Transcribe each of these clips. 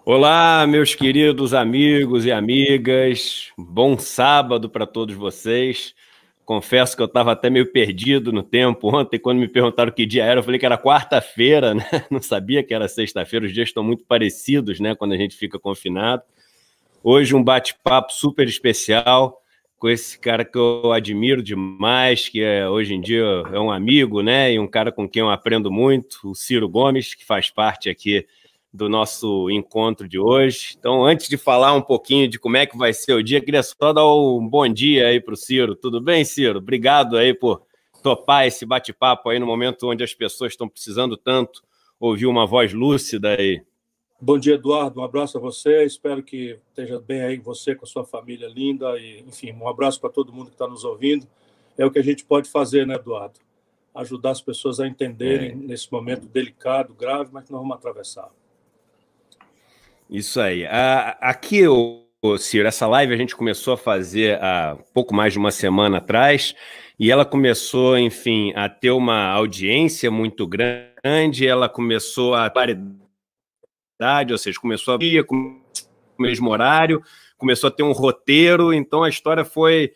Olá, meus queridos amigos e amigas. Bom sábado para todos vocês. Confesso que eu estava até meio perdido no tempo ontem, quando me perguntaram que dia era, eu falei que era quarta-feira, né? Não sabia que era sexta-feira. Os dias estão muito parecidos, né? Quando a gente fica confinado. Hoje um bate-papo super especial com esse cara que eu admiro demais, que hoje em dia é um amigo, né? E um cara com quem eu aprendo muito, o Ciro Gomes, que faz parte aqui do nosso encontro de hoje. Então, antes de falar um pouquinho de como é que vai ser o dia, queria só dar um bom dia aí para o Ciro. Tudo bem, Ciro? Obrigado aí por topar esse bate-papo aí no momento onde as pessoas estão precisando tanto ouvir uma voz lúcida aí. Bom dia, Eduardo. Um abraço a você. Espero que esteja bem aí você com a sua família linda. E, enfim, um abraço para todo mundo que está nos ouvindo. É o que a gente pode fazer, né, Eduardo? Ajudar as pessoas a entenderem nesse momento delicado, grave, mas que nós vamos atravessar. Isso aí. Aqui, Ciro, essa live a gente começou a fazer há pouco mais de uma semana atrás e ela começou, enfim, a ter uma audiência muito grande, ela começou a ou seja, começou a ir com o mesmo horário, começou a ter um roteiro, então a história foi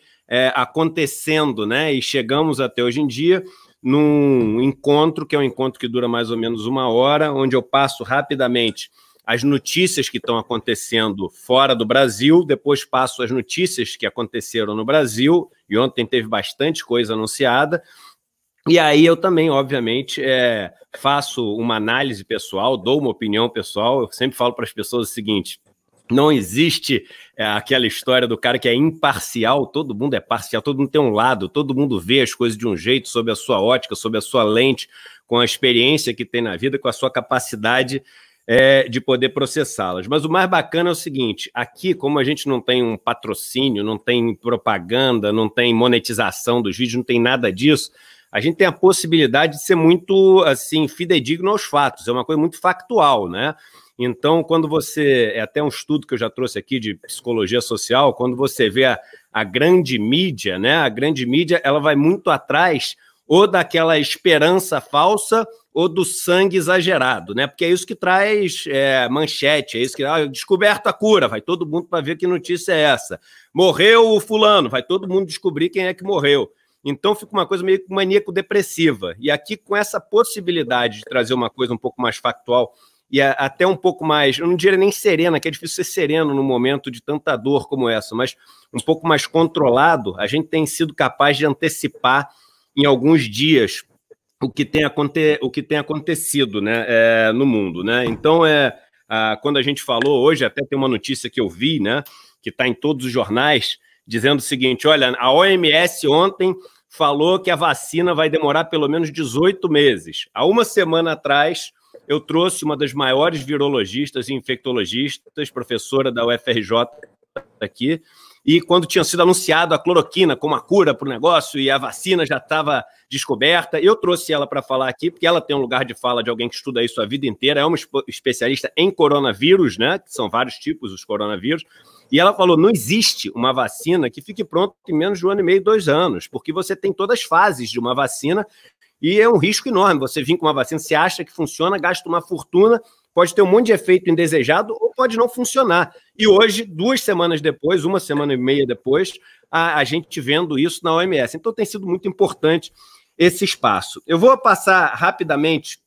acontecendo, né? E chegamos até hoje em dia num encontro, que é um encontro que dura mais ou menos uma hora, onde eu passo rapidamente as notícias que estão acontecendo fora do Brasil, depois passo as notícias que aconteceram no Brasil, e ontem teve bastante coisa anunciada. E aí eu também, obviamente, faço uma análise pessoal, dou uma opinião pessoal. Eu sempre falo para as pessoas o seguinte: não existe aquela história do cara que é imparcial, todo mundo é parcial, todo mundo tem um lado, todo mundo vê as coisas de um jeito, sob a sua ótica, sob a sua lente, com a experiência que tem na vida, com a sua capacidade de poder processá-las. Mas o mais bacana é o seguinte: aqui, como a gente não tem um patrocínio, não tem propaganda, não tem monetização dos vídeos, não tem nada disso, a gente tem a possibilidade de ser muito, assim, fidedigno aos fatos. É uma coisa muito factual, né? Então, quando você... É até um estudo que eu já trouxe aqui de psicologia social, quando você vê a grande mídia, né? A grande mídia, ela vai muito atrás ou daquela esperança falsa ou do sangue exagerado, né? Porque é isso que traz manchete, é isso que... descoberto a cura, vai todo mundo para ver que notícia é essa. Morreu o fulano, vai todo mundo descobrir quem é que morreu. Então fica uma coisa meio maníaco-depressiva. E aqui, com essa possibilidade de trazer uma coisa um pouco mais factual e até um pouco mais, eu não diria nem serena, que é difícil ser sereno num momento de tanta dor como essa, mas um pouco mais controlado, a gente tem sido capaz de antecipar em alguns dias o que tem acontecido, né, no mundo, né? Então, quando a gente falou hoje, até tem uma notícia que eu vi, né, que está em todos os jornais, dizendo o seguinte: olha, a OMS ontem falou que a vacina vai demorar pelo menos 18 meses. Há uma semana atrás, eu trouxe uma das maiores virologistas e infectologistas, professora da UFRJ aqui, e quando tinha sido anunciado a cloroquina como a cura para o negócio e a vacina já estava descoberta, eu trouxe ela para falar aqui, porque ela tem um lugar de fala de alguém que estuda isso a vida inteira, é uma especialista em coronavírus, né, que são vários tipos os coronavírus, e ela falou: não existe uma vacina que fique pronta em menos de 1 ano e meio, 2 anos, porque você tem todas as fases de uma vacina e é um risco enorme. Você vir com uma vacina, você acha que funciona, gasta uma fortuna, pode ter um monte de efeito indesejado ou pode não funcionar. E hoje, 2 semanas depois, 1 semana e meia depois, a gente vendo isso na OMS. Então tem sido muito importante esse espaço. Eu vou passar rapidamente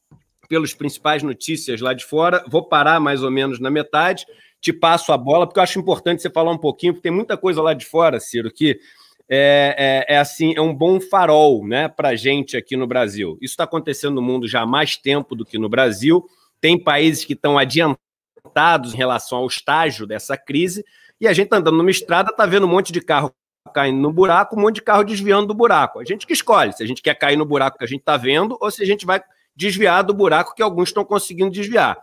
pelas principais notícias lá de fora, vou parar mais ou menos na metade, te passo a bola, porque eu acho importante você falar um pouquinho, porque tem muita coisa lá de fora, Ciro, que assim, é um bom farol, né, para a gente aqui no Brasil. Isso está acontecendo no mundo já há mais tempo do que no Brasil. Tem países que estão adiantados em relação ao estágio dessa crise, e a gente está andando numa estrada, está vendo um monte de carro caindo no buraco, um monte de carro desviando do buraco. A gente que escolhe se a gente quer cair no buraco que a gente está vendo ou se a gente vai desviar do buraco que alguns estão conseguindo desviar.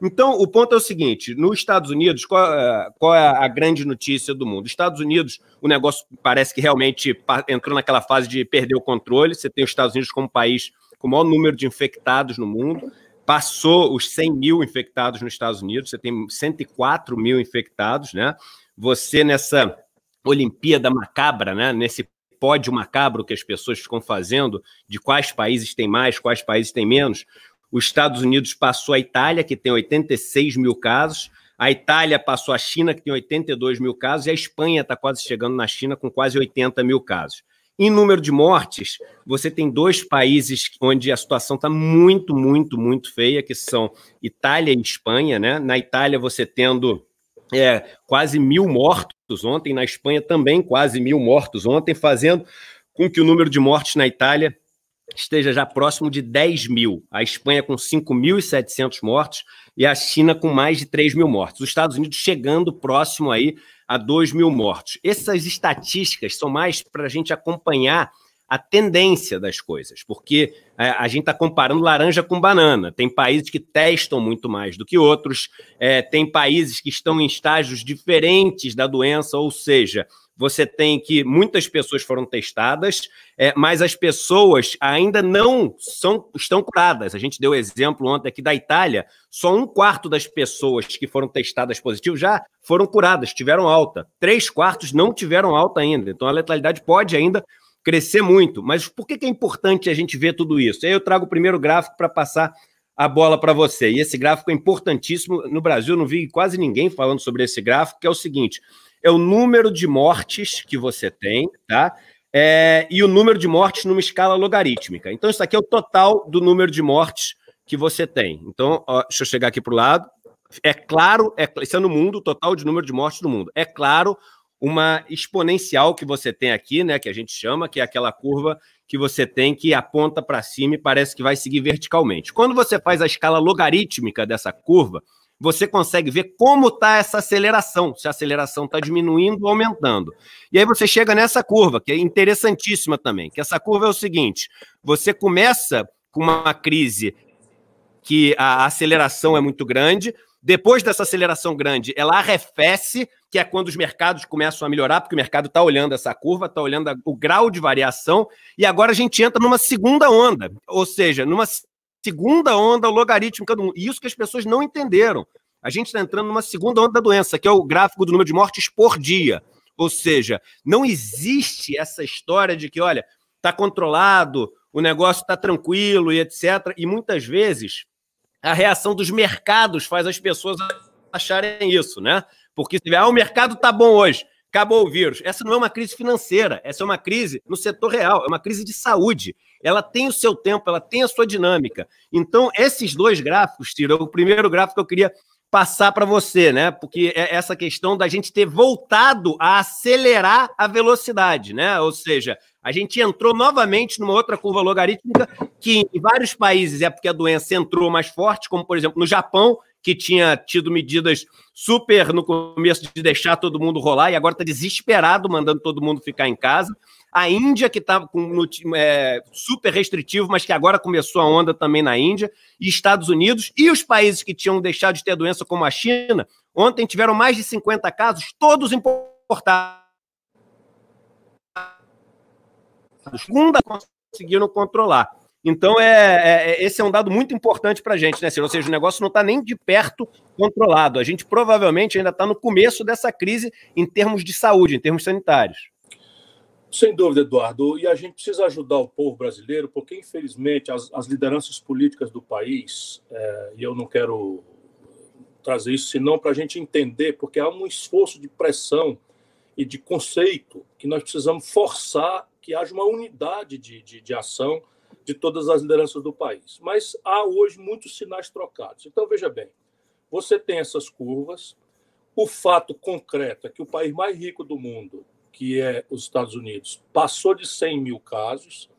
Então, o ponto é o seguinte: nos Estados Unidos, qual é a grande notícia do mundo? Nos Estados Unidos, o negócio parece que realmente entrou naquela fase de perder o controle. Você tem os Estados Unidos como país com o maior número de infectados no mundo, passou os 100 mil infectados nos Estados Unidos, você tem 104 mil infectados, né? Você, nessa Olimpíada macabra, né? Nesse pódio macabro que as pessoas ficam fazendo, de quais países tem mais, quais países tem menos, os Estados Unidos passou a Itália, que tem 86 mil casos, A Itália passou a China, que tem 82 mil casos, e a Espanha está quase chegando na China com quase 80 mil casos. Em número de mortes, você tem dois países onde a situação está muito, muito, muito feia, que são Itália e Espanha, né? Na Itália, você tendo quase 1.000 mortos ontem, na Espanha também quase 1.000 mortos ontem, fazendo com que o número de mortes na Itália esteja já próximo de 10 mil. A Espanha com 5.700 mortos e a China com mais de 3 mil mortos. Os Estados Unidos chegando próximo aí a 2 mil mortos. Essas estatísticas são mais para a gente acompanhar a tendência das coisas, porque a gente está comparando laranja com banana. Tem países que testam muito mais do que outros, tem países que estão em estágios diferentes da doença, ou seja, você tem que muitas pessoas foram testadas, mas as pessoas ainda não estão curadas. A gente deu exemplo ontem aqui da Itália, só 1/4 das pessoas que foram testadas positivo já foram curadas, tiveram alta. 3/4 não tiveram alta ainda, então a letalidade pode ainda crescer muito. Mas por que é importante a gente ver tudo isso? Aí eu trago o primeiro gráfico para passar a bola para você. E esse gráfico é importantíssimo. No Brasil, eu não vi quase ninguém falando sobre esse gráfico, que é o seguinte: é o número de mortes que você tem, tá? E o número de mortes numa escala logarítmica. Então, isso aqui é o total do número de mortes que você tem. Então, ó, deixa eu chegar aqui para o lado. É claro, isso é no mundo, o total de número de mortes no mundo. É claro, uma exponencial que você tem aqui, né, que a gente chama, que é aquela curva que você tem que aponta para cima e parece que vai seguir verticalmente. Quando você faz a escala logarítmica dessa curva, você consegue ver como está essa aceleração, se a aceleração está diminuindo ou aumentando. E aí você chega nessa curva, que é interessantíssima também, que essa curva é o seguinte: você começa com uma crise que a aceleração é muito grande, depois dessa aceleração grande, ela arrefece, que é quando os mercados começam a melhorar, porque o mercado está olhando essa curva, está olhando o grau de variação, e agora a gente entra numa segunda onda, ou seja, numa segunda onda logarítmica do mundo. E isso que as pessoas não entenderam. A gente está entrando numa segunda onda da doença, que é o gráfico do número de mortes por dia. Ou seja, não existe essa história de que, olha, está controlado, o negócio está tranquilo e etc. E muitas vezes a reação dos mercados faz as pessoas acharem isso, né? Porque se tiver, o mercado está bom hoje, acabou o vírus. Essa não é uma crise financeira, essa é uma crise no setor real, é uma crise de saúde. Ela tem o seu tempo, ela tem a sua dinâmica. Então, esses dois gráficos, Ciro, o primeiro gráfico que eu queria passar para você, né? Porque é essa questão da gente ter voltado a acelerar a velocidade, né? Ou seja, a gente entrou novamente numa outra curva logarítmica que em vários países é porque a doença entrou mais forte, como por exemplo no Japão, que tinha tido medidas super no começo de deixar todo mundo rolar e agora está desesperado, mandando todo mundo ficar em casa. A Índia, que estava super restritivo, mas que agora começou a onda também na Índia, e Estados Unidos, e os países que tinham deixado de ter a doença, como a China, ontem tiveram mais de 50 casos, todos importados. Segunda conseguiram controlar. Então, esse é um dado muito importante para a gente, né, Ciro? Ou seja, o negócio não está nem de perto controlado. A gente provavelmente ainda está no começo dessa crise em termos de saúde, em termos sanitários. Sem dúvida, Eduardo. E a gente precisa ajudar o povo brasileiro, porque, infelizmente, as lideranças políticas do país, e eu não quero trazer isso senão para a gente entender, porque há um esforço de pressão e de conceito que nós precisamos forçar que haja uma unidade de ação de todas as lideranças do país. Mas há hoje muitos sinais trocados. Então, veja bem, você tem essas curvas, o fato concreto é que o país mais rico do mundo, que é os Estados Unidos, passou de 100 mil casos.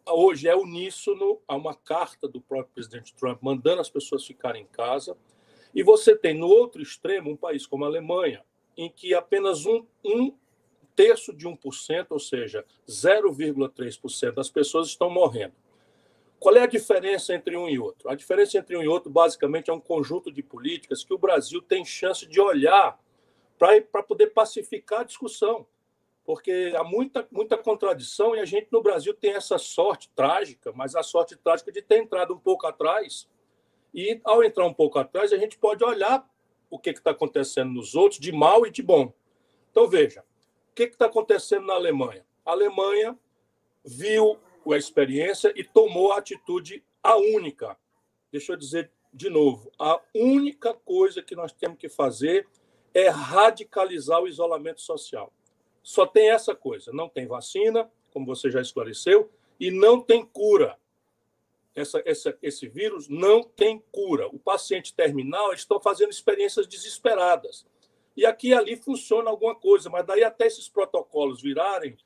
Hoje é uníssono, há uma carta do próprio presidente Trump mandando as pessoas ficarem em casa. E você tem, no outro extremo, um país como a Alemanha, em que apenas um terço de 1%, ou seja, 0,3% das pessoas estão morrendo. Qual é a diferença entre um e outro? A diferença entre um e outro, basicamente, é um conjunto de políticas que o Brasil tem chance de olhar para poder pacificar a discussão, porque há muita contradição e a gente no Brasil tem essa sorte trágica, mas a sorte trágica de ter entrado um pouco atrás, e ao entrar um pouco atrás a gente pode olhar o que está acontecendo nos outros, de mal e de bom. Então veja, o que está acontecendo na Alemanha? A Alemanha viu a experiência e tomou a atitude, a única, deixa eu dizer de novo, a única coisa que nós temos que fazer é radicalizar o isolamento social. Só tem essa coisa, não tem vacina, como você já esclareceu, e não tem cura. Esse vírus não tem cura. O paciente terminal, eles estão fazendo experiências desesperadas. E aqui e ali funciona alguma coisa, mas daí até esses protocolos virarem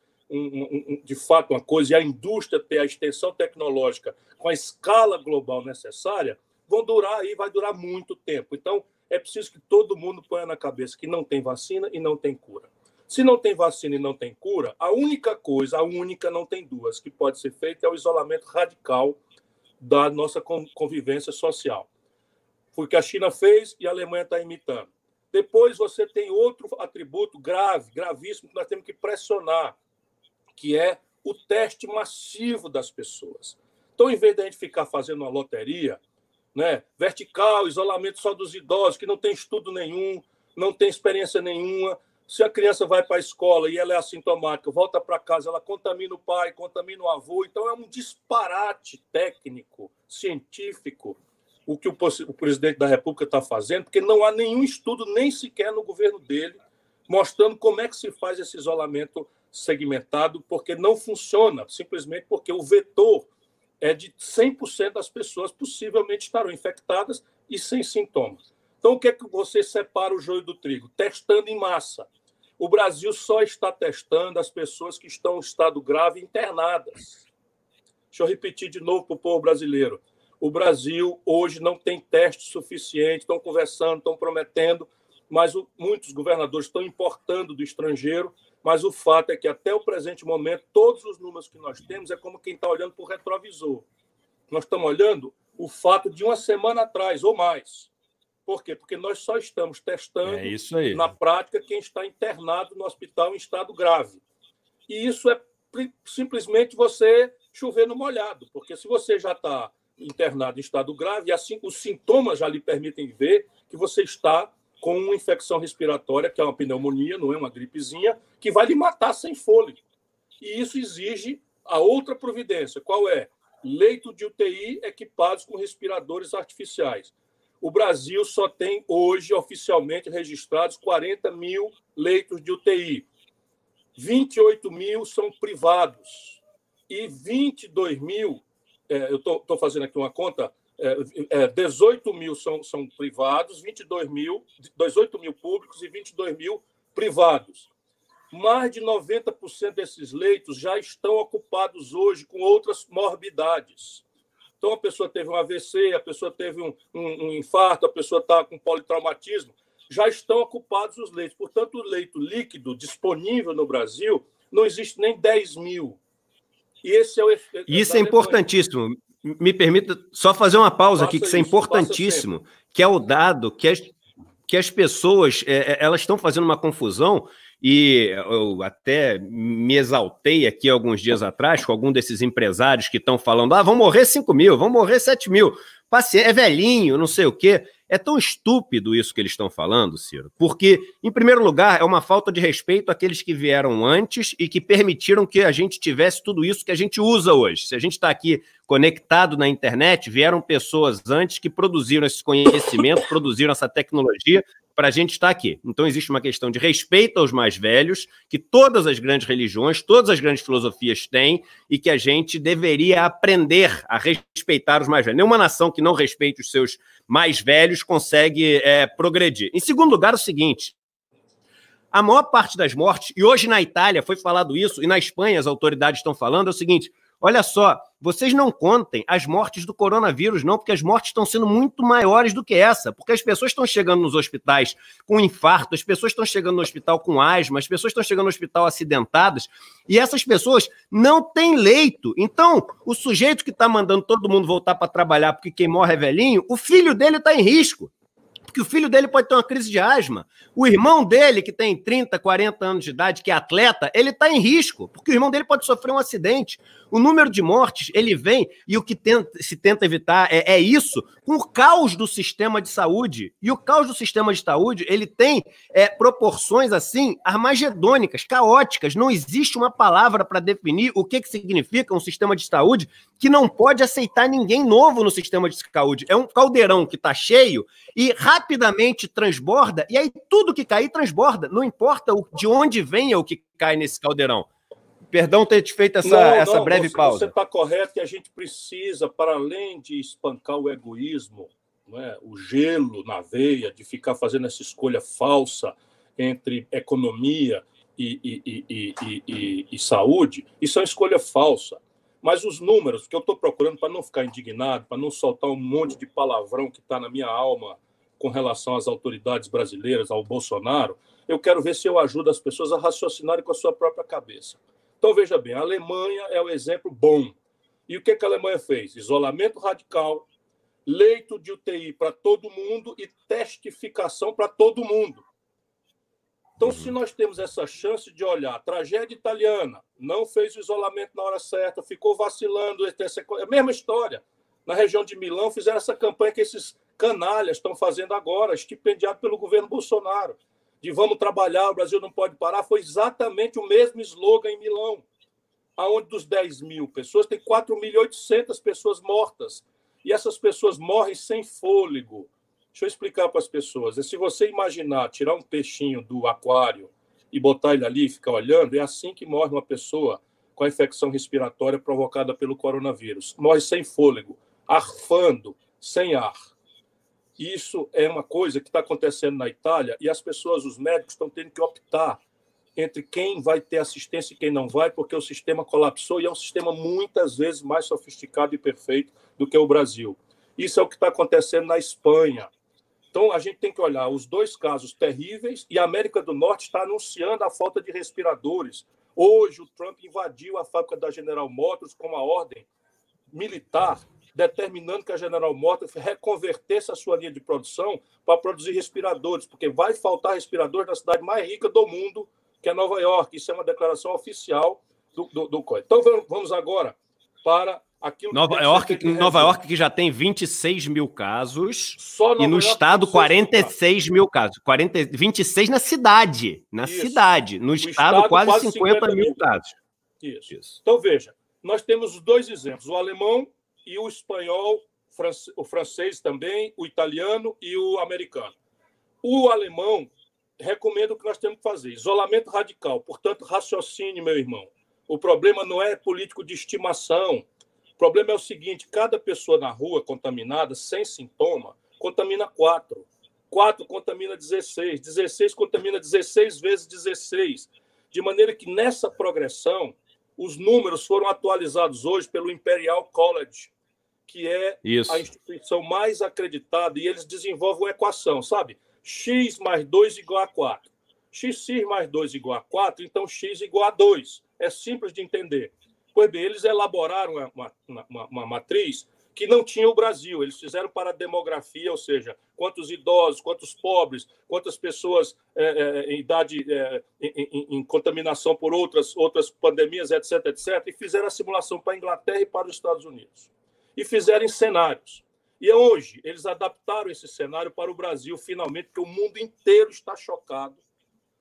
de fato uma coisa, e a indústria ter a extensão tecnológica com a escala global necessária, vai durar muito tempo. Então, é preciso que todo mundo ponha na cabeça que não tem vacina e não tem cura. Se não tem vacina e não tem cura, a única coisa, não tem duas, que pode ser feita é o isolamento radical da nossa convivência social. Foi o que a China fez e a Alemanha está imitando. Depois você tem outro atributo gravíssimo, que nós temos que pressionar, que é o teste massivo das pessoas. Então, em vez de a gente ficar fazendo uma loteria, né, vertical, isolamento só dos idosos, que não tem estudo nenhum, não tem experiência nenhuma, se a criança vai para a escola e ela é assintomática, volta para casa, ela contamina o pai, contamina o avô. Então, é um disparate técnico, científico, o que o presidente da República está fazendo, porque não há nenhum estudo, nem sequer no governo dele, mostrando como é que se faz esse isolamento segmentado, porque não funciona, simplesmente porque o vetor é de 100% das pessoas possivelmente estarão infectadas e sem sintomas. Então, o que é que você separa o joio do trigo? Testando em massa. O Brasil só está testando as pessoas que estão em estado grave internadas. Deixa eu repetir de novo para o povo brasileiro. O Brasil hoje não tem teste suficiente, estão conversando, estão prometendo, mas muitos governadores estão importando do estrangeiro, mas o fato é que até o presente momento, todos os números que nós temos é como quem está olhando para o retrovisor. Nós estamos olhando o fato de uma semana atrás ou mais. Por quê? Porque nós só estamos testando na prática quem está internado no hospital em estado grave. E isso é simplesmente você chover no molhado, porque se você já está internado em estado grave, e assim os sintomas já lhe permitem ver que você está com uma infecção respiratória, que é uma pneumonia, não é uma gripezinha, que vai lhe matar sem fôlego. E isso exige a outra providência. Qual é? Leito de UTI equipados com respiradores artificiais. O Brasil só tem hoje, oficialmente registrados, 40 mil leitos de UTI. 28 mil são privados. E 22 mil, eu estou fazendo aqui uma conta, 18 mil são privados, 18 mil públicos e 22 mil privados. Mais de 90% desses leitos já estão ocupados hoje com outras morbidades. Então, a pessoa teve um AVC, a pessoa teve um infarto, a pessoa está com politraumatismo, já estão ocupados os leitos. Portanto, o leito líquido disponível no Brasil não existe nem 10 mil. E esse é o efeito. Isso é importantíssimo. Me permita só fazer uma pausa aqui, que isso é importantíssimo, que é o dado que as pessoas elas estão fazendo uma confusão, e eu até me exaltei aqui alguns dias atrás com algum desses empresários que estão falando, vão morrer 5 mil, vão morrer 7 mil, paciente, é velhinho, não sei o quê. É tão estúpido isso que eles estão falando, Ciro, porque, em primeiro lugar, é uma falta de respeito àqueles que vieram antes e que permitiram que a gente tivesse tudo isso que a gente usa hoje. Se a gente está aqui conectado na internet, vieram pessoas antes que produziram esse conhecimento, produziram essa tecnologia para a gente estar aqui. Então, existe uma questão de respeito aos mais velhos, que todas as grandes religiões, todas as grandes filosofias têm, e que a gente deveria aprender a respeitar os mais velhos. Nenhuma nação que não respeite os seus mais velhos consegue progredir. Em segundo lugar, o seguinte: a maior parte das mortes, e hoje na Itália foi falado isso, e na Espanha as autoridades estão falando, é o seguinte: olha só, vocês não contem as mortes do coronavírus, não, porque as mortes estão sendo muito maiores do que essa, porque as pessoas estão chegando nos hospitais com infarto, as pessoas estão chegando no hospital com asma, as pessoas estão chegando no hospital acidentadas, e essas pessoas não têm leito. Então, o sujeito que está mandando todo mundo voltar para trabalhar porque quem morre é velhinho, o filho dele está em risco, porque o filho dele pode ter uma crise de asma. O irmão dele, que tem 30, 40 anos de idade, que é atleta, ele está em risco, porque o irmão dele pode sofrer um acidente. O número de mortes, ele vem, e o que se tenta evitar é isso, com o caos do sistema de saúde. E o caos do sistema de saúde, ele tem proporções, assim, armagedônicas, caóticas. Não existe uma palavra para definir o que significa um sistema de saúde que não pode aceitar ninguém novo no sistema de saúde. É um caldeirão que está cheio e rapidamente transborda, e aí tudo que cair transborda. Não importa de onde venha o que cai nesse caldeirão. Perdão ter te feito essa breve pausa. Você está correto que a gente precisa, para além de espancar o egoísmo, né, o gelo na veia, de ficar fazendo essa escolha falsa entre economia e saúde, isso é uma escolha falsa. Mas os números que eu estou procurando, para não ficar indignado, para não soltar um monte de palavrão que está na minha alma com relação às autoridades brasileiras, ao Bolsonaro, eu quero ver se eu ajudo as pessoas a raciocinarem com a sua própria cabeça. Então, veja bem, a Alemanha é o exemplo bom. E o que a Alemanha fez? Isolamento radical, leito de UTI para todo mundo e testificação para todo mundo. Então, se nós temos essa chance de olhar, a tragédia italiana, não fez o isolamento na hora certa, ficou vacilando, é a mesma história. Na região de Milão, fizeram essa campanha que esses canalhas estão fazendo agora, estipendiado pelo governo Bolsonaro, de vamos trabalhar, o Brasil não pode parar, foi exatamente o mesmo slogan em Milão, onde dos 10 mil pessoas, tem 4.800 pessoas mortas. E essas pessoas morrem sem fôlego. Deixa eu explicar para as pessoas. Se você imaginar tirar um peixinho do aquário e botar ele ali e ficar olhando, é assim que morre uma pessoa com a infecção respiratória provocada pelo coronavírus. Morre sem fôlego, arfando, sem ar. Isso é uma coisa que está acontecendo na Itália e as pessoas, os médicos, estão tendo que optar entre quem vai ter assistência e quem não vai, porque o sistema colapsou e é um sistema muitas vezes mais sofisticado e perfeito do que o Brasil. Isso é o que está acontecendo na Espanha. Então, a gente tem que olhar os dois casos terríveis e a América do Norte está anunciando a falta de respiradores. Hoje, o Trump invadiu a fábrica da General Motors com uma ordem militar, determinando que a General Motors reconvertesse a sua linha de produção para produzir respiradores, porque vai faltar respiradores na cidade mais rica do mundo, que é Nova York. Isso é uma declaração oficial do COI. Então, vamos agora para aquilo Nova York, que já tem 26 mil casos, só e no estado 46 mil casos. 26 na cidade. Cidade. No estado, quase 50 mil casos. Isso. Então, veja, nós temos os dois exemplos, o alemão e o espanhol, o francês também, o italiano e o americano. O alemão recomenda o que nós temos que fazer, isolamento radical. Portanto, raciocínio, meu irmão. O problema não é político de estimação. O problema é o seguinte, cada pessoa na rua contaminada, sem sintoma, contamina 4. 4 contamina 16. 16 contamina 16 vezes 16. De maneira que, nessa progressão, os números foram atualizados hoje pelo Imperial College, que é a instituição mais acreditada, e eles desenvolvem uma equação, sabe? X mais 2 igual a 4. X mais 2 igual a 4, então X igual a 2. É simples de entender. Pois bem, eles elaboraram uma matriz que não tinha o Brasil. Eles fizeram para a demografia, ou seja, quantos idosos, quantos pobres, quantas pessoas em idade, em contaminação por outras pandemias, etc., etc., e fizeram a simulação para a Inglaterra e para os Estados Unidos. E fizeram em cenários. E hoje eles adaptaram esse cenário para o Brasil, finalmente, porque o mundo inteiro está chocado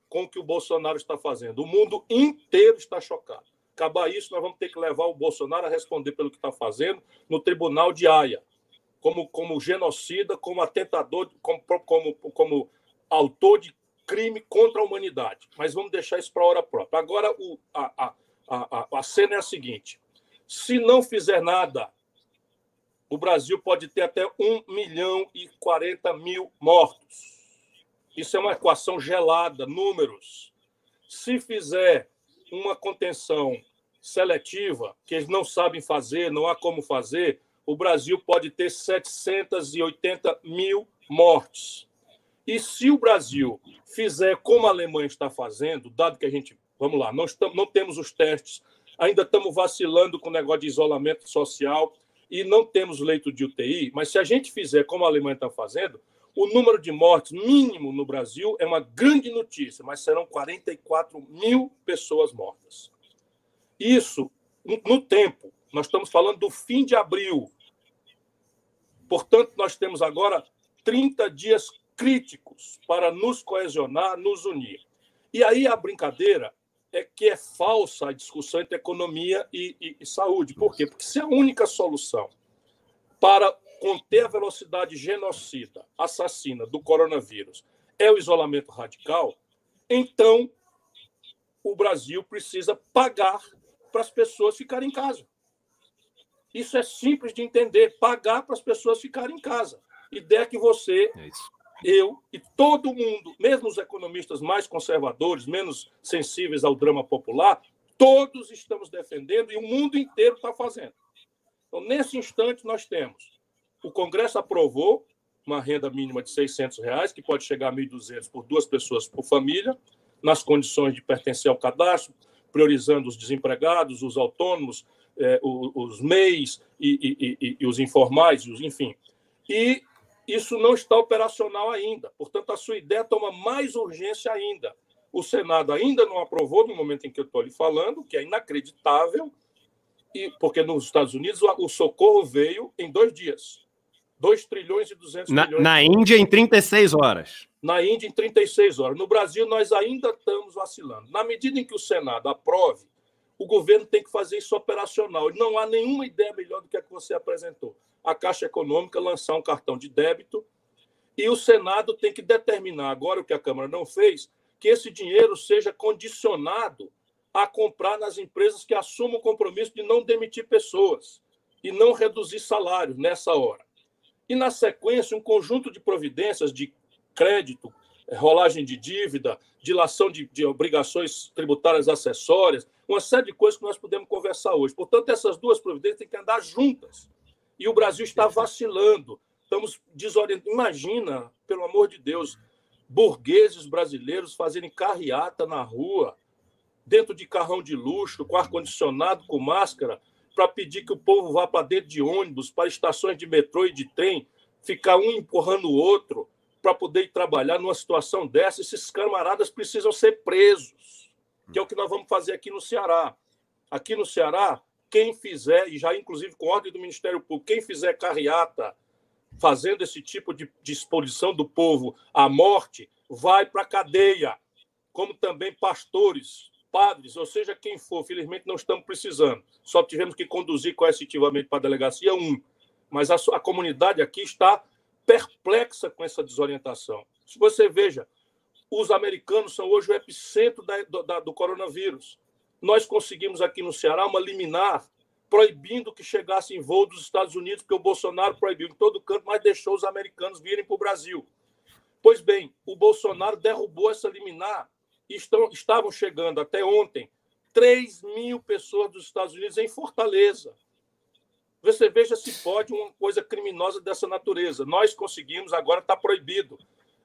com o que o Bolsonaro está fazendo. O mundo inteiro está chocado. Acabar isso, nós vamos ter que levar o Bolsonaro a responder pelo que está fazendo no Tribunal de Haia, como genocida, como atentador, como autor de crime contra a humanidade. Mas vamos deixar isso para a hora própria. Agora, a cena é a seguinte. Se não fizer nada, o Brasil pode ter até 1.040.000 mortos. Isso é uma equação gelada, números. Se fizer uma contenção seletiva, que eles não sabem fazer, não há como fazer, o Brasil pode ter 780.000 mortes. E se o Brasil fizer como a Alemanha está fazendo, dado que a gente, vamos lá, não temos os testes, ainda estamos vacilando com o negócio de isolamento social e não temos leito de UTI, mas se a gente fizer como a Alemanha está fazendo, o número de mortes mínimo no Brasil é uma grande notícia, mas serão 44.000 pessoas mortas. Isso no tempo. Nós estamos falando do fim de abril. Portanto, nós temos agora 30 dias críticos para nos coesionar, nos unir. E aí a brincadeira é que é falsa a discussão entre economia e saúde. Por quê? Porque se a única solução para conter a velocidade genocida, assassina do coronavírus é o isolamento radical, então o Brasil precisa pagar para as pessoas ficarem em casa. Isso é simples de entender, pagar para as pessoas ficarem em casa. Ideia que você, eu e todo mundo, mesmo os economistas mais conservadores, menos sensíveis ao drama popular, todos estamos defendendo e o mundo inteiro está fazendo. Então, nesse instante, nós temos o Congresso aprovou uma renda mínima de R$600, que pode chegar a 1.200 por 2 pessoas por família, nas condições de pertencer ao cadastro, priorizando os desempregados, os autônomos, os MEIs e os informais, enfim. E isso não está operacional ainda. Portanto, a sua ideia toma mais urgência ainda. O Senado ainda não aprovou no momento em que eu estou lhe falando, que é inacreditável, porque nos Estados Unidos o socorro veio em 2 dias. 2 trilhões e 200 milhões. Na Índia, em 36 horas. Na Índia, em 36 horas. No Brasil, nós ainda estamos vacilando. Na medida em que o Senado aprove, o governo tem que fazer isso operacional. E não há nenhuma ideia melhor do que a que você apresentou. A Caixa Econômica lançar um cartão de débito e o Senado tem que determinar, agora o que a Câmara não fez, que esse dinheiro seja condicionado a comprar nas empresas que assumam o compromisso de não demitir pessoas e não reduzir salários nessa hora. E, na sequência, um conjunto de providências de crédito, rolagem de dívida, dilação de obrigações tributárias acessórias, uma série de coisas que nós podemos conversar hoje. Portanto, essas 2 providências têm que andar juntas. E o Brasil está vacilando. Estamos desorientados. Imagina, pelo amor de Deus, burgueses brasileiros fazerem carreata na rua, dentro de carrão de luxo, com ar-condicionado, com máscara, para pedir que o povo vá para dentro de ônibus, para estações de metrô e de trem, ficar um empurrando o outro para poder ir trabalhar numa situação dessa. Esses camaradas precisam ser presos, que é o que nós vamos fazer aqui no Ceará. Aqui no Ceará, quem fizer, e já inclusive com ordem do Ministério Público, quem fizer carreata fazendo esse tipo de exposição do povo à morte, vai para a cadeia, como também pastores, padres, ou seja, quem for. Felizmente não estamos precisando, só tivemos que conduzir coercitivamente para a delegacia 1. Mas a comunidade aqui está perplexa com essa desorientação. Se você veja, os americanos são hoje o epicentro do coronavírus. Nós conseguimos aqui no Ceará uma liminar proibindo que chegassem voo dos Estados Unidos, porque o Bolsonaro proibiu em todo canto, mas deixou os americanos virem para o Brasil. Pois bem, o Bolsonaro derrubou essa liminar e estavam chegando até ontem 3.000 pessoas dos Estados Unidos em Fortaleza. Você veja se pode uma coisa criminosa dessa natureza. Nós conseguimos, agora está proibido.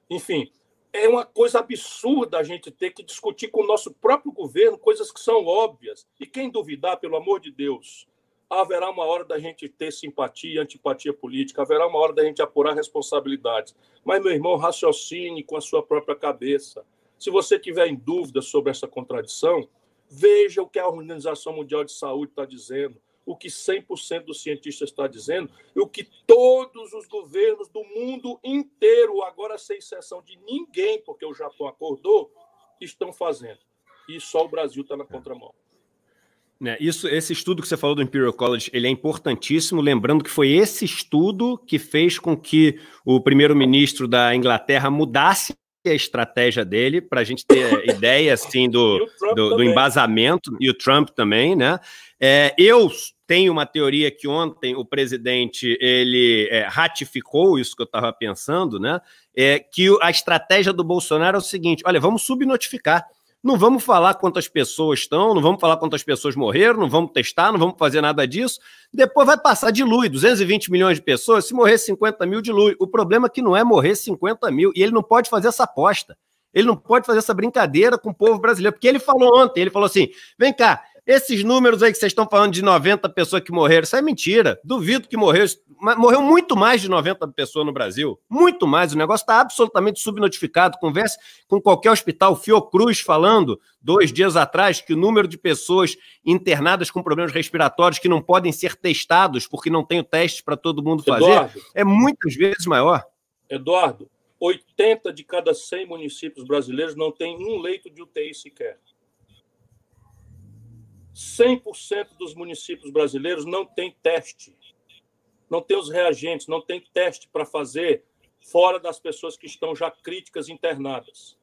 Enfim, é uma coisa absurda a gente ter que discutir com o nosso próprio governo coisas que são óbvias. E quem duvidar, pelo amor de Deus, haverá uma hora da gente ter simpatia e antipatia política, haverá uma hora da gente apurar responsabilidades. Mas, meu irmão, raciocine com a sua própria cabeça. Se você tiver em dúvida sobre essa contradição, veja o que a Organização Mundial de Saúde está dizendo, o que 100% dos cientistas está dizendo e o que todos os governos do mundo inteiro, agora sem exceção de ninguém, porque o Japão acordou, estão fazendo. E só o Brasil está na contramão. Esse estudo que você falou do Imperial College, ele é importantíssimo, lembrando que foi esse estudo que fez com que o primeiro-ministro da Inglaterra mudasse a estratégia dele, para a gente ter ideia assim, do embasamento, e o Trump também, né? Eu tenho uma teoria que ontem o presidente ele ratificou isso que eu estava pensando, né? Que a estratégia do Bolsonaro é o seguinte: olha, vamos subnotificar. Não vamos falar quantas pessoas estão, não vamos falar quantas pessoas morreram, não vamos testar, não vamos fazer nada disso. Depois vai passar, dilui, 220 milhões de pessoas, se morrer 50 mil, dilui. O problema é que não é morrer 50 mil, e ele não pode fazer essa aposta. Ele não pode fazer essa brincadeira com o povo brasileiro, porque ele falou ontem, ele falou assim, vem cá, Esses números aí que vocês estão falando de 90 pessoas que morreram, isso é mentira. Duvido que morreu muito mais de 90 pessoas no Brasil. Muito mais. O negócio está absolutamente subnotificado. Converse com qualquer hospital. Fiocruz falando 2 dias atrás que o número de pessoas internadas com problemas respiratórios que não podem ser testados porque não tem o teste para todo mundo fazer Eduardo, é muitas vezes maior. Eduardo, 80 de cada 100 municípios brasileiros não tem um leito de UTI sequer. 100% dos municípios brasileiros não tem teste, não tem os reagentes, não tem teste para fazer fora das pessoas que estão já críticas internadas.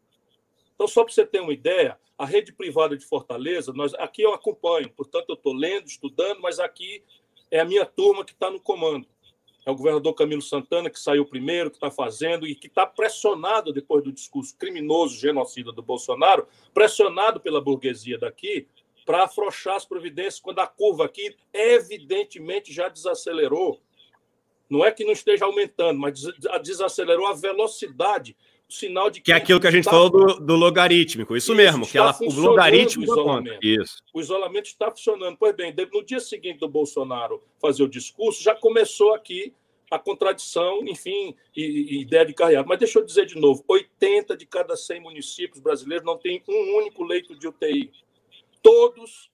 Então, só para você ter uma ideia, a rede privada de Fortaleza, aqui eu acompanho, portanto, eu estou lendo, estudando, mas aqui é a minha turma que está no comando. É o governador Camilo Santana, que saiu primeiro, que está fazendo e que está pressionado depois do discurso criminoso, genocida do Bolsonaro, pressionado pela burguesia daqui, para afrouxar as providências, quando a curva aqui evidentemente já desacelerou. Não é que não esteja aumentando, mas desacelerou a velocidade, o sinal de que é aquilo que a gente falou do logarítmico, isso mesmo, que o logaritmo do isolamento. Isso. O isolamento está funcionando. Pois bem, no dia seguinte do Bolsonaro fazer o discurso, já começou aqui a contradição, enfim, e ideia de carreata. Mas deixa eu dizer de novo, 80 de cada 100 municípios brasileiros não tem um único leito de UTI. Todos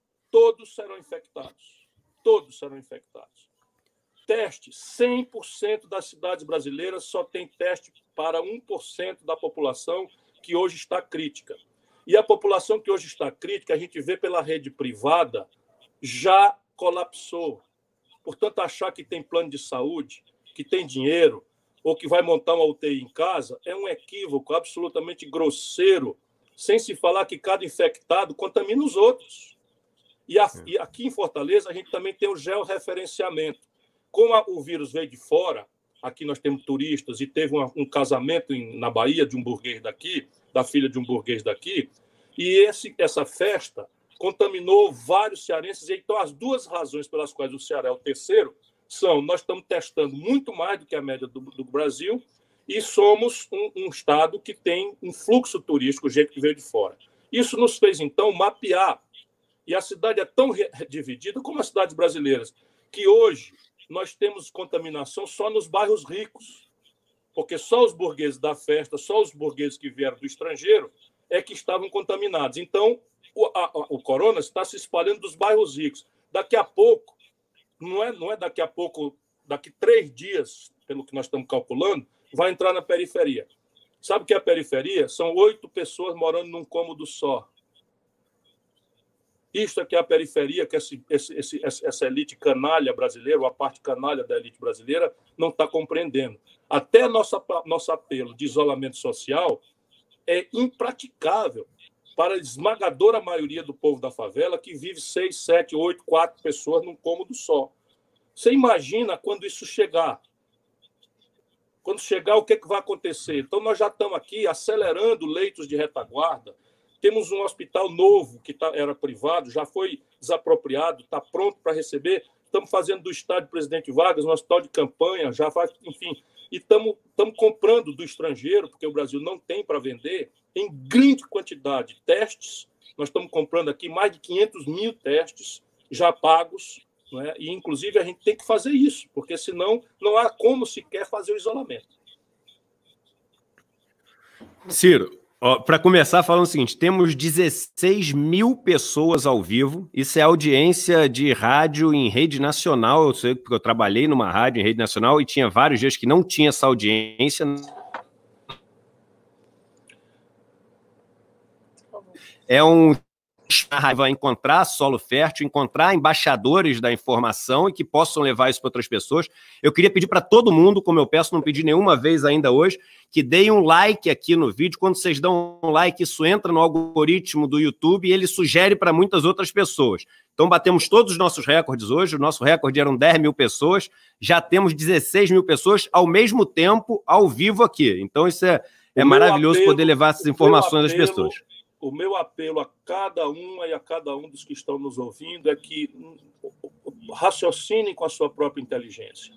serão infectados. Todos serão infectados. Teste, 100% das cidades brasileiras só tem teste para 1% da população que hoje está crítica. E a população que hoje está crítica, a gente vê pela rede privada, já colapsou. Portanto, achar que tem plano de saúde, que tem dinheiro, ou que vai montar uma UTI em casa, é um equívoco absolutamente grosseiro, sem se falar que cada infectado contamina os outros. E aqui em Fortaleza, a gente também tem o georreferenciamento. Como o vírus veio de fora, aqui nós temos turistas, e teve um casamento na Bahia de um burguês daqui, da filha de um burguês daqui, e essa festa contaminou vários cearenses. E então, as duas razões pelas quais o Ceará é o terceiro são: nós estamos testando muito mais do que a média do Brasil, e somos um estado que tem um fluxo turístico, gente que veio de fora. Isso nos fez, então, mapear. E a cidade é tão dividida como as cidades brasileiras, que hoje nós temos contaminação só nos bairros ricos, porque só os burgueses da festa, só os burgueses que vieram do estrangeiro é que estavam contaminados. Então, o corona está se espalhando dos bairros ricos. Daqui a pouco, não é daqui a pouco, daqui 3 dias, pelo que nós estamos calculando, vai entrar na periferia. Sabe o que é a periferia? São 8 pessoas morando num cômodo só. Isto é que é a periferia, que essa elite canalha brasileira, ou a parte canalha da elite brasileira, não está compreendendo. Até nosso apelo de isolamento social é impraticável para a esmagadora maioria do povo da favela, que vive 6, 7, 8, 4 pessoas num cômodo só. Você imagina quando isso chegar? Quando chegar, o que vai acontecer? Então, nós já estamos aqui acelerando leitos de retaguarda. Temos um hospital novo, que era privado, já foi desapropriado, está pronto para receber. Estamos fazendo do estádio Presidente Vargas um hospital de campanha, já faz, enfim. E estamos comprando do estrangeiro, porque o Brasil não tem para vender, em grande quantidade testes. Nós estamos comprando aqui mais de 500 mil testes já pagos, não é? E, inclusive, a gente tem que fazer isso, porque senão não há como sequer fazer o isolamento. Ciro, para começar falando o seguinte, temos 16 mil pessoas ao vivo, isso é audiência de rádio em rede nacional, eu sei porque eu trabalhei numa rádio em rede nacional e tinha vários dias que não tinha essa audiência. É raiva encontrar solo fértil, encontrar embaixadores da informação e que possam levar isso para outras pessoas. Eu queria pedir para todo mundo, como eu peço, não pedi nenhuma vez ainda hoje, que deem um like aqui no vídeo. Quando vocês dão um like, isso entra no algoritmo do YouTube e ele sugere para muitas outras pessoas. Então, batemos todos os nossos recordes hoje. O nosso recorde eram 10 mil pessoas. Já temos 16 mil pessoas ao mesmo tempo, ao vivo aqui. Então, isso é maravilhoso poder levar essas informações às pessoas. O meu apelo a cada uma e a cada um dos que estão nos ouvindo é que raciocinem com a sua própria inteligência.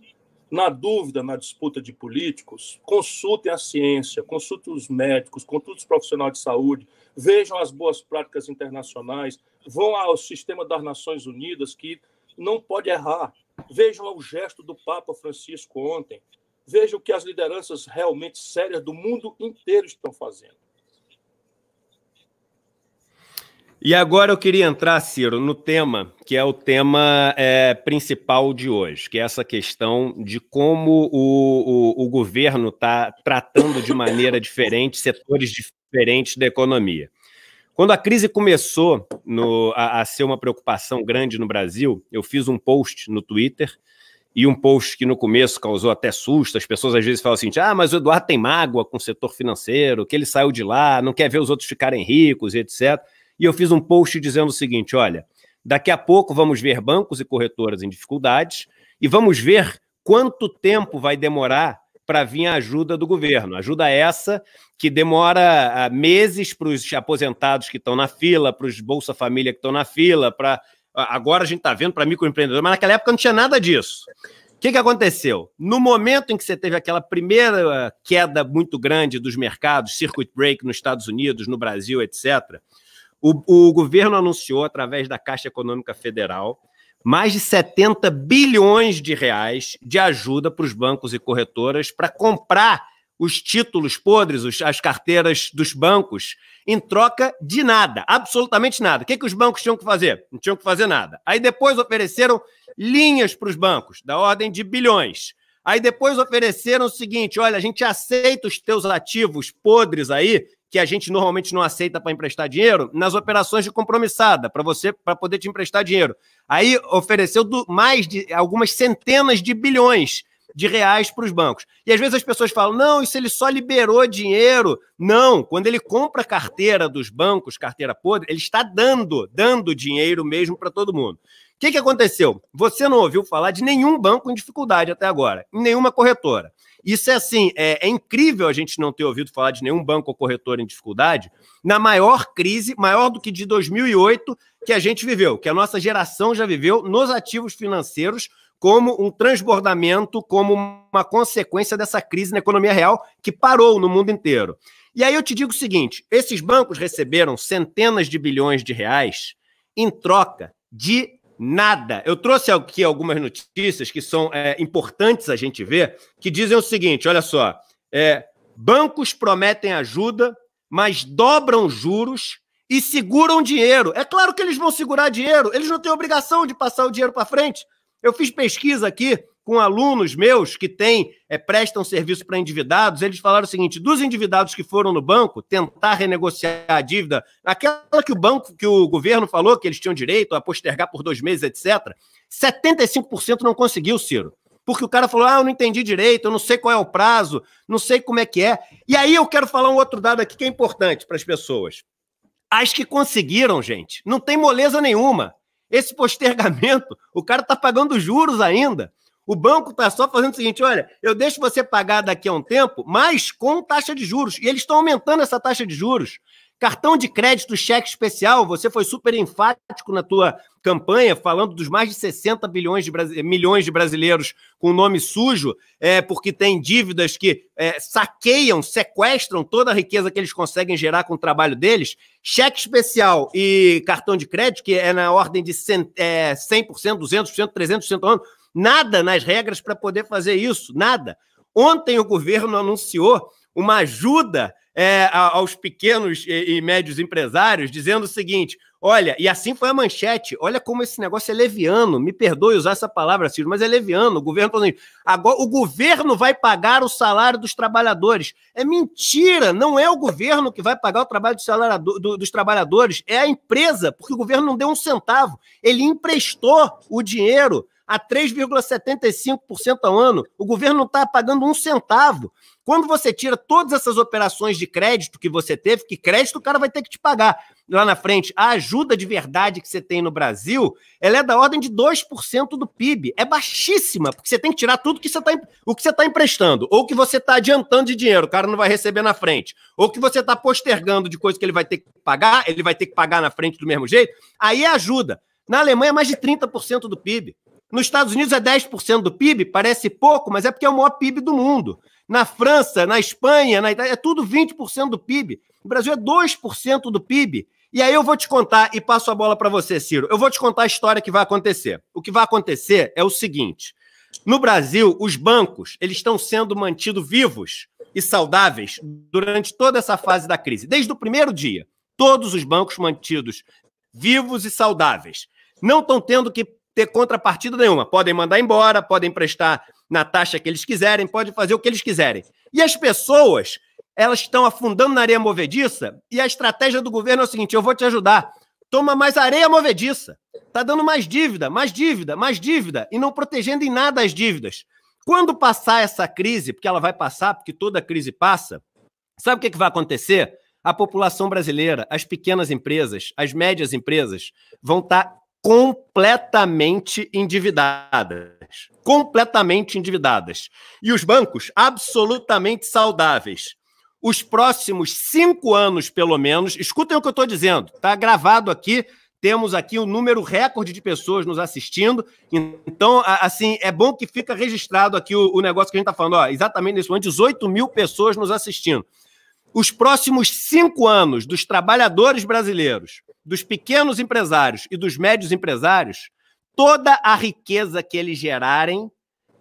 Na dúvida, na disputa de políticos, consultem a ciência, consultem os médicos, consultem os profissionais de saúde, vejam as boas práticas internacionais, vão ao sistema das Nações Unidas, que não pode errar. Vejam o gesto do Papa Francisco ontem. Vejam o que as lideranças realmente sérias do mundo inteiro estão fazendo. E agora eu queria entrar, Ciro, no tema, que é o tema principal de hoje, que é essa questão de como o governo está tratando de maneira diferente setores diferentes da economia. Quando a crise começou a ser uma preocupação grande no Brasil, eu fiz um post no Twitter, e um post que no começo causou até susto. As pessoas às vezes falam assim, mas o Eduardo tem mágoa com o setor financeiro, que ele saiu de lá, não quer ver os outros ficarem ricos, etc. E eu fiz um post dizendo o seguinte, olha, daqui a pouco vamos ver bancos e corretoras em dificuldades e vamos ver quanto tempo vai demorar para vir a ajuda do governo. Ajuda essa que demora meses para os aposentados que estão na fila, para os Bolsa Família que estão na fila, para... Agora a gente está vendo para microempreendedor, mas naquela época não tinha nada disso. O que aconteceu? No momento em que você teve aquela primeira queda muito grande dos mercados, circuit break nos Estados Unidos, no Brasil, etc., o governo anunciou, através da Caixa Econômica Federal, mais de 70 bilhões de reais de ajuda para os bancos e corretoras para comprar os títulos podres, as carteiras dos bancos, em troca de nada, absolutamente nada. O que os bancos tinham que fazer? Não tinham que fazer nada. Aí depois ofereceram linhas para os bancos, da ordem de bilhões. Aí depois ofereceram o seguinte, olha, a gente aceita os teus ativos podres aí, que a gente normalmente não aceita para emprestar dinheiro, nas operações de compromissada, para poder te emprestar dinheiro. Aí ofereceu mais de algumas centenas de bilhões de reais para os bancos. E às vezes as pessoas falam, não, isso ele só liberou dinheiro. Não, quando ele compra carteira dos bancos, carteira podre, ele está dando dinheiro mesmo para todo mundo. O que aconteceu? Você não ouviu falar de nenhum banco em dificuldade até agora, em nenhuma corretora. Isso é assim, é incrível a gente não ter ouvido falar de nenhum banco ou corretora em dificuldade na maior crise, maior do que de 2008, que a gente viveu, que a nossa geração já viveu nos ativos financeiros, como um transbordamento, como uma consequência dessa crise na economia real que parou no mundo inteiro. E aí eu te digo o seguinte, esses bancos receberam centenas de bilhões de reais em troca de nada. Eu trouxe aqui algumas notícias que são importantes a gente ver, que dizem o seguinte, olha só, bancos prometem ajuda, mas dobram juros e seguram dinheiro. É claro que eles vão segurar dinheiro, eles não têm obrigação de passar o dinheiro para frente. Eu fiz pesquisa aqui com alunos meus que prestam serviço para endividados, eles falaram o seguinte, dos endividados que foram no banco tentar renegociar a dívida, aquela que o governo falou que eles tinham direito a postergar por 2 meses, etc., 75% não conseguiu, Ciro. Porque o cara falou, eu não entendi direito, eu não sei qual é o prazo, não sei como é que é. E aí eu quero falar um outro dado aqui que é importante para as pessoas. As que conseguiram, gente, não tem moleza nenhuma. Esse postergamento, o cara está pagando juros ainda. O banco está só fazendo o seguinte, olha, eu deixo você pagar daqui a um tempo, mas com taxa de juros. E eles estão aumentando essa taxa de juros. Cartão de crédito, cheque especial, você foi super enfático na tua campanha, falando dos mais de 60 milhões de brasileiros com nome sujo, porque tem dívidas que saqueiam, sequestram toda a riqueza que eles conseguem gerar com o trabalho deles. Cheque especial e cartão de crédito, que é na ordem de 100%, 200%, 300% ao ano, nada nas regras para poder fazer isso, nada. Ontem o governo anunciou uma ajuda aos pequenos e médios empresários, dizendo o seguinte, olha, e assim foi a manchete, olha como esse negócio é leviano, me perdoe usar essa palavra, Ciro, mas é leviano, o governo falando assim, agora o governo vai pagar o salário dos trabalhadores. É mentira, não é o governo que vai pagar o trabalho dos trabalhadores, é a empresa, porque o governo não deu um centavo, ele emprestou o dinheiro a 3,75% ao ano, o governo não está pagando um centavo. Quando você tira todas essas operações de crédito que você teve, que crédito o cara vai ter que te pagar lá na frente, a ajuda de verdade que você tem no Brasil, ela é da ordem de 2% do PIB. É baixíssima, porque você tem que tirar tudo que o que você está emprestando, ou que você está adiantando de dinheiro, o cara não vai receber na frente, ou que você está postergando de coisa que ele vai ter que pagar, ele vai ter que pagar na frente do mesmo jeito, aí é ajuda. Na Alemanha é mais de 30% do PIB. Nos Estados Unidos é 10% do PIB, parece pouco, mas é porque é o maior PIB do mundo. Na França, na Espanha, na Itália, é tudo 20% do PIB. O Brasil é 2% do PIB. E aí eu vou te contar, e passo a bola para você, Ciro, eu vou te contar a história que vai acontecer. O que vai acontecer é o seguinte: no Brasil, os bancos eles estão sendo mantidos vivos e saudáveis durante toda essa fase da crise. Desde o primeiro dia, todos os bancos mantidos vivos e saudáveis. Não estão tendo que ter contrapartida nenhuma. Podem mandar embora, podem emprestar na taxa que eles quiserem, podem fazer o que eles quiserem. E as pessoas, elas estão afundando na areia movediça e a estratégia do governo é o seguinte: eu vou te ajudar. Toma mais areia movediça. Está dando mais dívida, mais dívida, mais dívida e não protegendo em nada as dívidas. Quando passar essa crise, porque ela vai passar, porque toda crise passa, sabe o que vai acontecer? A população brasileira, as pequenas empresas, as médias empresas vão estar completamente endividadas. Completamente endividadas. E os bancos absolutamente saudáveis. Os próximos 5 anos, pelo menos, escutem o que eu estou dizendo, está gravado aqui, temos aqui um número recorde de pessoas nos assistindo, então, assim, é bom que fica registrado aqui o negócio que a gente está falando, ó, exatamente nesse momento, 18 mil pessoas nos assistindo. Os próximos 5 anos dos trabalhadores brasileiros, dos pequenos empresários e dos médios empresários, toda a riqueza que eles gerarem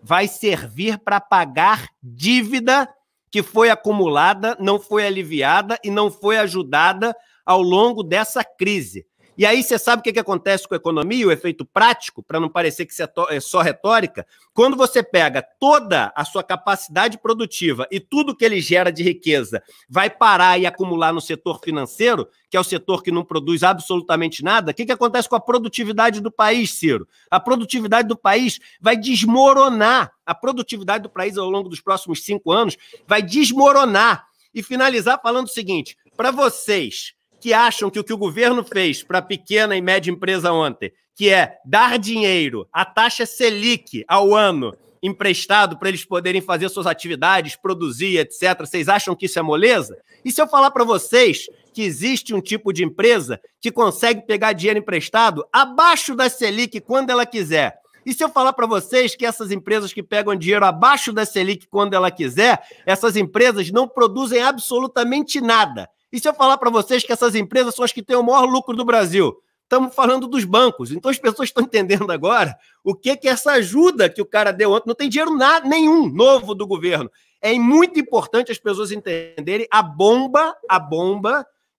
vai servir para pagar dívida que foi acumulada, não foi aliviada e não foi ajudada ao longo dessa crise. E aí você sabe o que acontece com a economia, o efeito prático, para não parecer que isso é só retórica? Quando você pega toda a sua capacidade produtiva e tudo que ele gera de riqueza vai parar e acumular no setor financeiro, que é o setor que não produz absolutamente nada, o que acontece com a produtividade do país, Ciro? A produtividade do país vai desmoronar. A produtividade do país ao longo dos próximos 5 anos vai desmoronar. E finalizar falando o seguinte, para vocês que acham que o governo fez para a pequena e média empresa ontem, que é dar dinheiro, a taxa Selic ao ano, emprestado para eles poderem fazer suas atividades, produzir, etc., vocês acham que isso é moleza? E se eu falar para vocês que existe um tipo de empresa que consegue pegar dinheiro emprestado abaixo da Selic quando ela quiser? E se eu falar para vocês que essas empresas que pegam dinheiro abaixo da Selic quando ela quiser, essas empresas não produzem absolutamente nada? E se eu falar para vocês que essas empresas são as que têm o maior lucro do Brasil? Estamos falando dos bancos. Então as pessoas estão entendendo agora o que é essa ajuda que o cara deu ontem. Não tem dinheiro nenhum novo do governo. É muito importante as pessoas entenderem a bomba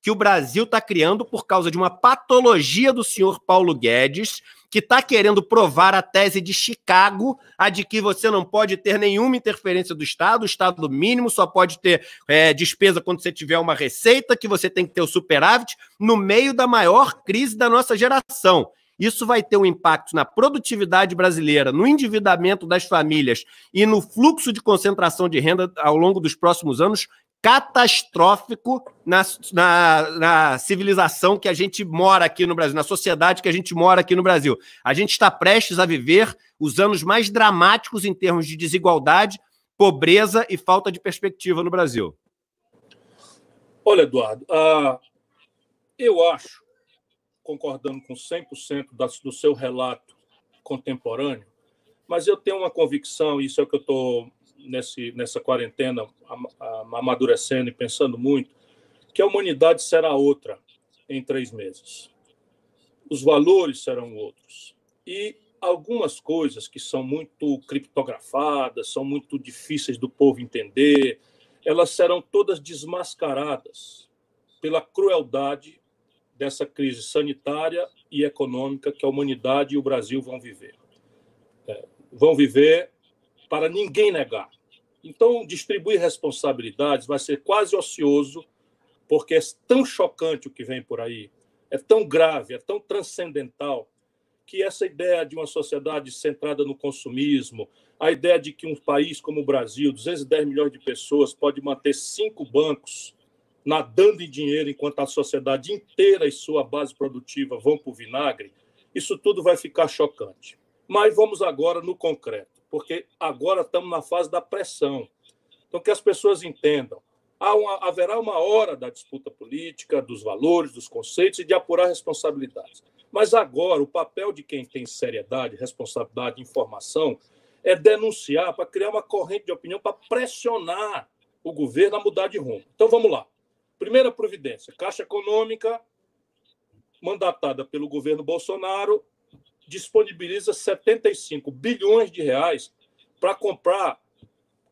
que o Brasil está criando por causa de uma patologia do senhor Paulo Guedes, que está querendo provar a tese de Chicago, a de que você não pode ter nenhuma interferência do Estado, o Estado mínimo só pode ter despesa quando você tiver uma receita, que você tem que ter o superávit, no meio da maior crise da nossa geração. Isso vai ter um impacto na produtividade brasileira, no endividamento das famílias e no fluxo de concentração de renda ao longo dos próximos anos, catastrófico na civilização que a gente mora aqui no Brasil, na sociedade que a gente mora aqui no Brasil. A gente está prestes a viver os anos mais dramáticos em termos de desigualdade, pobreza e falta de perspectiva no Brasil. Olha, Eduardo, eu acho, concordando com 100% do seu relato contemporâneo, mas eu tenho uma convicção, isso é o que eu estou nessa quarentena amadurecendo e pensando muito, que a humanidade será outra em 3 meses. Os valores serão outros. E algumas coisas que são muito criptografadas, são muito difíceis do povo entender, elas serão todas desmascaradas pela crueldade dessa crise sanitária e econômica que a humanidade e o Brasil vão viver. Vão viver para ninguém negar. Então, distribuir responsabilidades vai ser quase ocioso, porque é tão chocante o que vem por aí, é tão grave, é tão transcendental, que essa ideia de uma sociedade centrada no consumismo, a ideia de que um país como o Brasil, 210 milhões de pessoas, pode manter 5 bancos nadando em dinheiro enquanto a sociedade inteira e sua base produtiva vão para o vinagre, isso tudo vai ficar chocante. Mas vamos agora no concreto, porque agora estamos na fase da pressão. Então, que as pessoas entendam. Haverá uma hora da disputa política, dos valores, dos conceitos e de apurar responsabilidades. Mas agora, o papel de quem tem seriedade, responsabilidade, informação, é denunciar para criar uma corrente de opinião para pressionar o governo a mudar de rumo. Então, vamos lá. Primeira providência, Caixa Econômica, mandatada pelo governo Bolsonaro, disponibiliza 75 bilhões de reais para comprar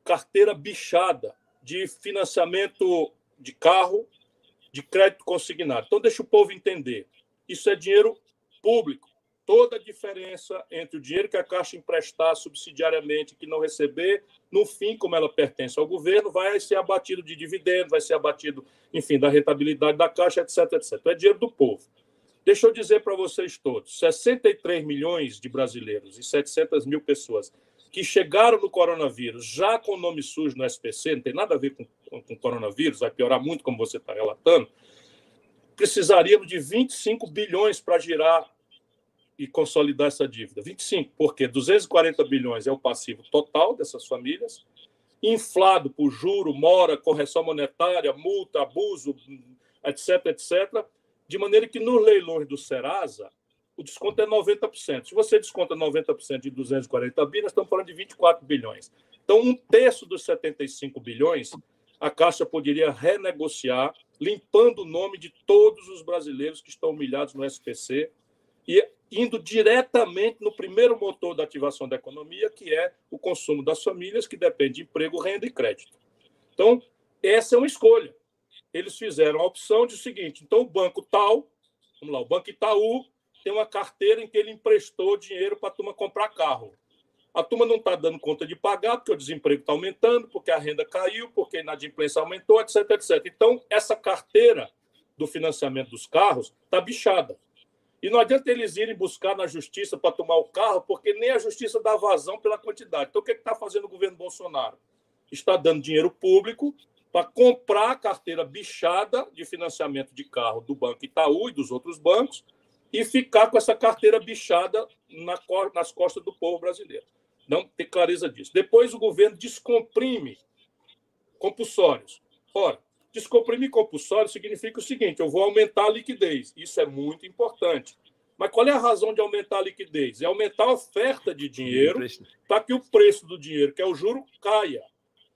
carteira bichada de financiamento de carro, de crédito consignado. Então, deixa o povo entender. Isso é dinheiro público. Toda a diferença entre o dinheiro que a Caixa emprestar subsidiariamente e que não receber, no fim, como ela pertence ao governo, vai ser abatido de dividendo, vai ser abatido, enfim, da rentabilidade da Caixa, etc, etc. Então, é dinheiro do povo. Deixa eu dizer para vocês todos, 63 milhões de brasileiros e 700 mil pessoas que chegaram no coronavírus já com nome sujo no SPC, não tem nada a ver com coronavírus, vai piorar muito, como você está relatando, precisaríamos de 25 bilhões para girar e consolidar essa dívida. 25, porque 240 bilhões é o passivo total dessas famílias, inflado por juro, mora, correção monetária, multa, abuso, etc, etc., de maneira que nos leilões do Serasa, o desconto é 90%. Se você desconta 90% de 240 bilhões, nós estamos falando de 24 bilhões. Então, um terço dos 75 bilhões, a Caixa poderia renegociar, limpando o nome de todos os brasileiros que estão humilhados no SPC e indo diretamente no primeiro motor da ativação da economia, que é o consumo das famílias, que depende de emprego, renda e crédito. Então, essa é uma escolha. Eles fizeram a opção de o seguinte, então o banco tal, vamos lá, o Banco Itaú tem uma carteira em que ele emprestou dinheiro para a turma comprar carro. A turma não está dando conta de pagar, porque o desemprego está aumentando, porque a renda caiu, porque a inadimplência aumentou, etc, etc. Então, essa carteira do financiamento dos carros está bichada. E não adianta eles irem buscar na justiça para tomar o carro, porque nem a justiça dá vazão pela quantidade. Então, o que está fazendo o governo Bolsonaro? Está dando dinheiro público para comprar a carteira bichada de financiamento de carro do Banco Itaú e dos outros bancos e ficar com essa carteira bichada nas costas do povo brasileiro. Não tem clareza disso. Depois o governo descomprime compulsórios. Ora, descomprimir compulsório significa o seguinte, eu vou aumentar a liquidez. Isso é muito importante. Mas qual é a razão de aumentar a liquidez? É aumentar a oferta de dinheiro para que o preço do dinheiro, que é o juro, caia.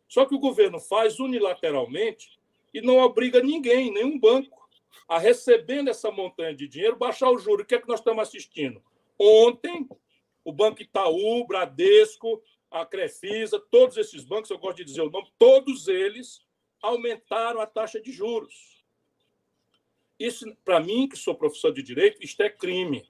Só que o governo faz unilateralmente e não obriga ninguém, nenhum banco, a recebendo essa montanha de dinheiro, baixar o juro. O que é que nós estamos assistindo? Ontem, o Banco Itaú, Bradesco, a Crefisa, todos esses bancos, eu gosto de dizer o nome, todos eles aumentaram a taxa de juros. Isso, para mim, que sou professor de direito, isto é crime.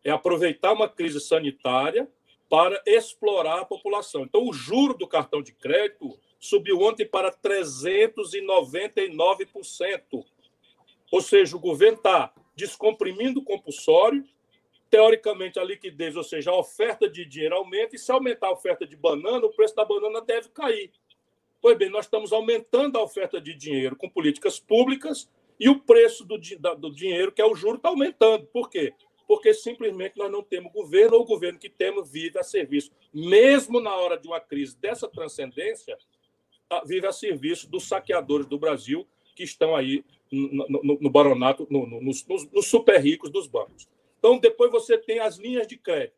É aproveitar uma crise sanitária para explorar a população. Então, o juro do cartão de crédito subiu ontem para 399%. Ou seja, o governo está descomprimindo o compulsório, teoricamente a liquidez, ou seja, a oferta de dinheiro aumenta, e se aumentar a oferta de banana, o preço da banana deve cair. Pois bem, nós estamos aumentando a oferta de dinheiro com políticas públicas e o preço do dinheiro, que é o juro, está aumentando. Por quê? Porque simplesmente nós não temos governo, ou o governo que temos vive a serviço, mesmo na hora de uma crise dessa transcendência, vive a serviço dos saqueadores do Brasil que estão aí no baronato, nos super ricos dos bancos. Então, depois você tem as linhas de crédito.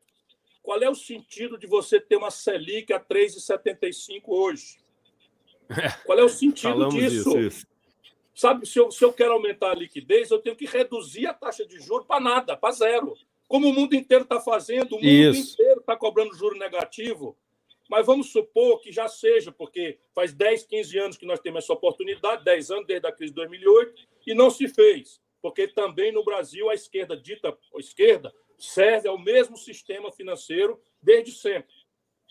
Qual é o sentido de você ter uma Selic a 3,75 hoje? Qual é o sentido disso? Isso. Sabe, se eu quero aumentar a liquidez, eu tenho que reduzir a taxa de juros para nada, para zero. Como o mundo inteiro está fazendo, o mundo inteiro está cobrando juro negativo. Mas vamos supor que já seja, porque faz 10, 15 anos que nós temos essa oportunidade, 10 anos desde a crise de 2008, e não se fez. Porque também no Brasil a esquerda, dita esquerda, serve ao mesmo sistema financeiro desde sempre.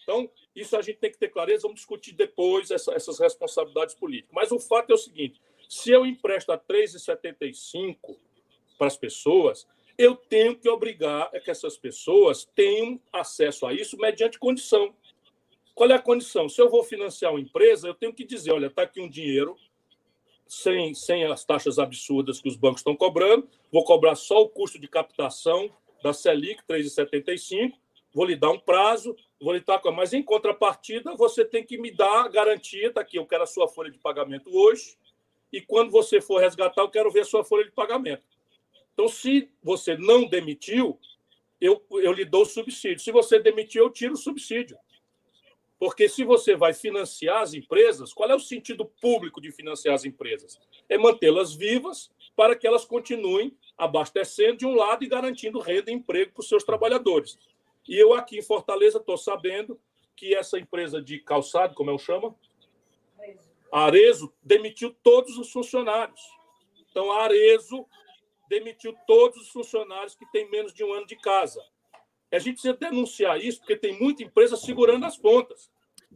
Então, isso a gente tem que ter clareza, vamos discutir depois essas responsabilidades políticas. Mas o fato é o seguinte, se eu empresto a 3,75 para as pessoas, eu tenho que obrigar que essas pessoas tenham acesso a isso mediante condição. Qual é a condição? Se eu vou financiar uma empresa, eu tenho que dizer, olha, está aqui um dinheiro, sem as taxas absurdas que os bancos estão cobrando, vou cobrar só o custo de captação da Selic, 3,75, vou lhe dar um prazo, vou lhe dar, mas em contrapartida você tem que me dar a garantia, está aqui, eu quero a sua folha de pagamento hoje, e quando você for resgatar, eu quero ver a sua folha de pagamento. Então, se você não demitiu, eu lhe dou o subsídio. Se você demitiu, eu tiro o subsídio. Porque se você vai financiar as empresas, qual é o sentido público de financiar as empresas? É mantê-las vivas para que elas continuem abastecendo de um lado e garantindo renda e emprego para os seus trabalhadores. E eu aqui em Fortaleza estou sabendo que essa empresa de calçado, como eu chamo? A Arezzo demitiu todos os funcionários. Então, a Arezzo demitiu todos os funcionários que têm menos de um ano de casa. A gente precisa denunciar isso, porque tem muita empresa segurando as pontas.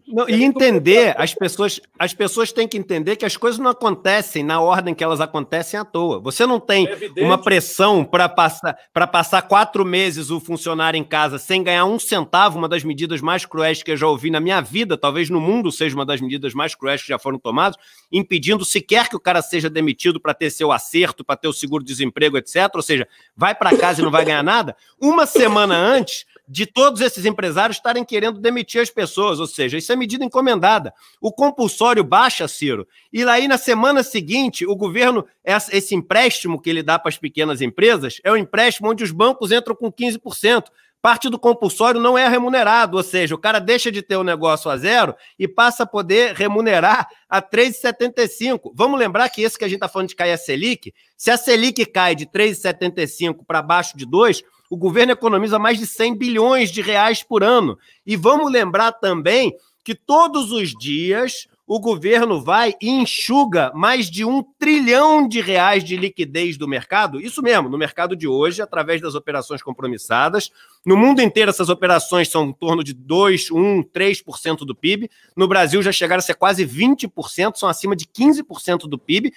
Não, e entender, as pessoas têm que entender que as coisas não acontecem na ordem que elas acontecem à toa. Você não tem uma pressão para passar 4 meses o funcionário em casa sem ganhar um centavo, uma das medidas mais cruéis que eu já ouvi na minha vida, talvez no mundo seja uma das medidas mais cruéis que já foram tomadas, impedindo sequer que o cara seja demitido para ter seu acerto, para ter o seguro-desemprego, etc. Ou seja, vai para casa e não vai ganhar nada. Uma semana antes de todos esses empresários estarem querendo demitir as pessoas, ou seja, isso é medida encomendada. O compulsório baixa, Ciro, e aí na semana seguinte, o governo, esse empréstimo que ele dá para as pequenas empresas, é um empréstimo onde os bancos entram com 15%. Parte do compulsório não é remunerado, ou seja, o cara deixa de ter o negócio a zero e passa a poder remunerar a 3,75. Vamos lembrar que esse que a gente está falando de cair a Selic, se a Selic cai de 3,75 para baixo de 2, o governo economiza mais de 100 bilhões de reais por ano. E vamos lembrar também que todos os dias o governo vai e enxuga mais de 1 trilhão de reais de liquidez do mercado. Isso mesmo, no mercado de hoje, através das operações compromissadas. No mundo inteiro, essas operações são em torno de 2, 1, 3% do PIB. No Brasil, já chegaram a ser quase 20%, são acima de 15% do PIB.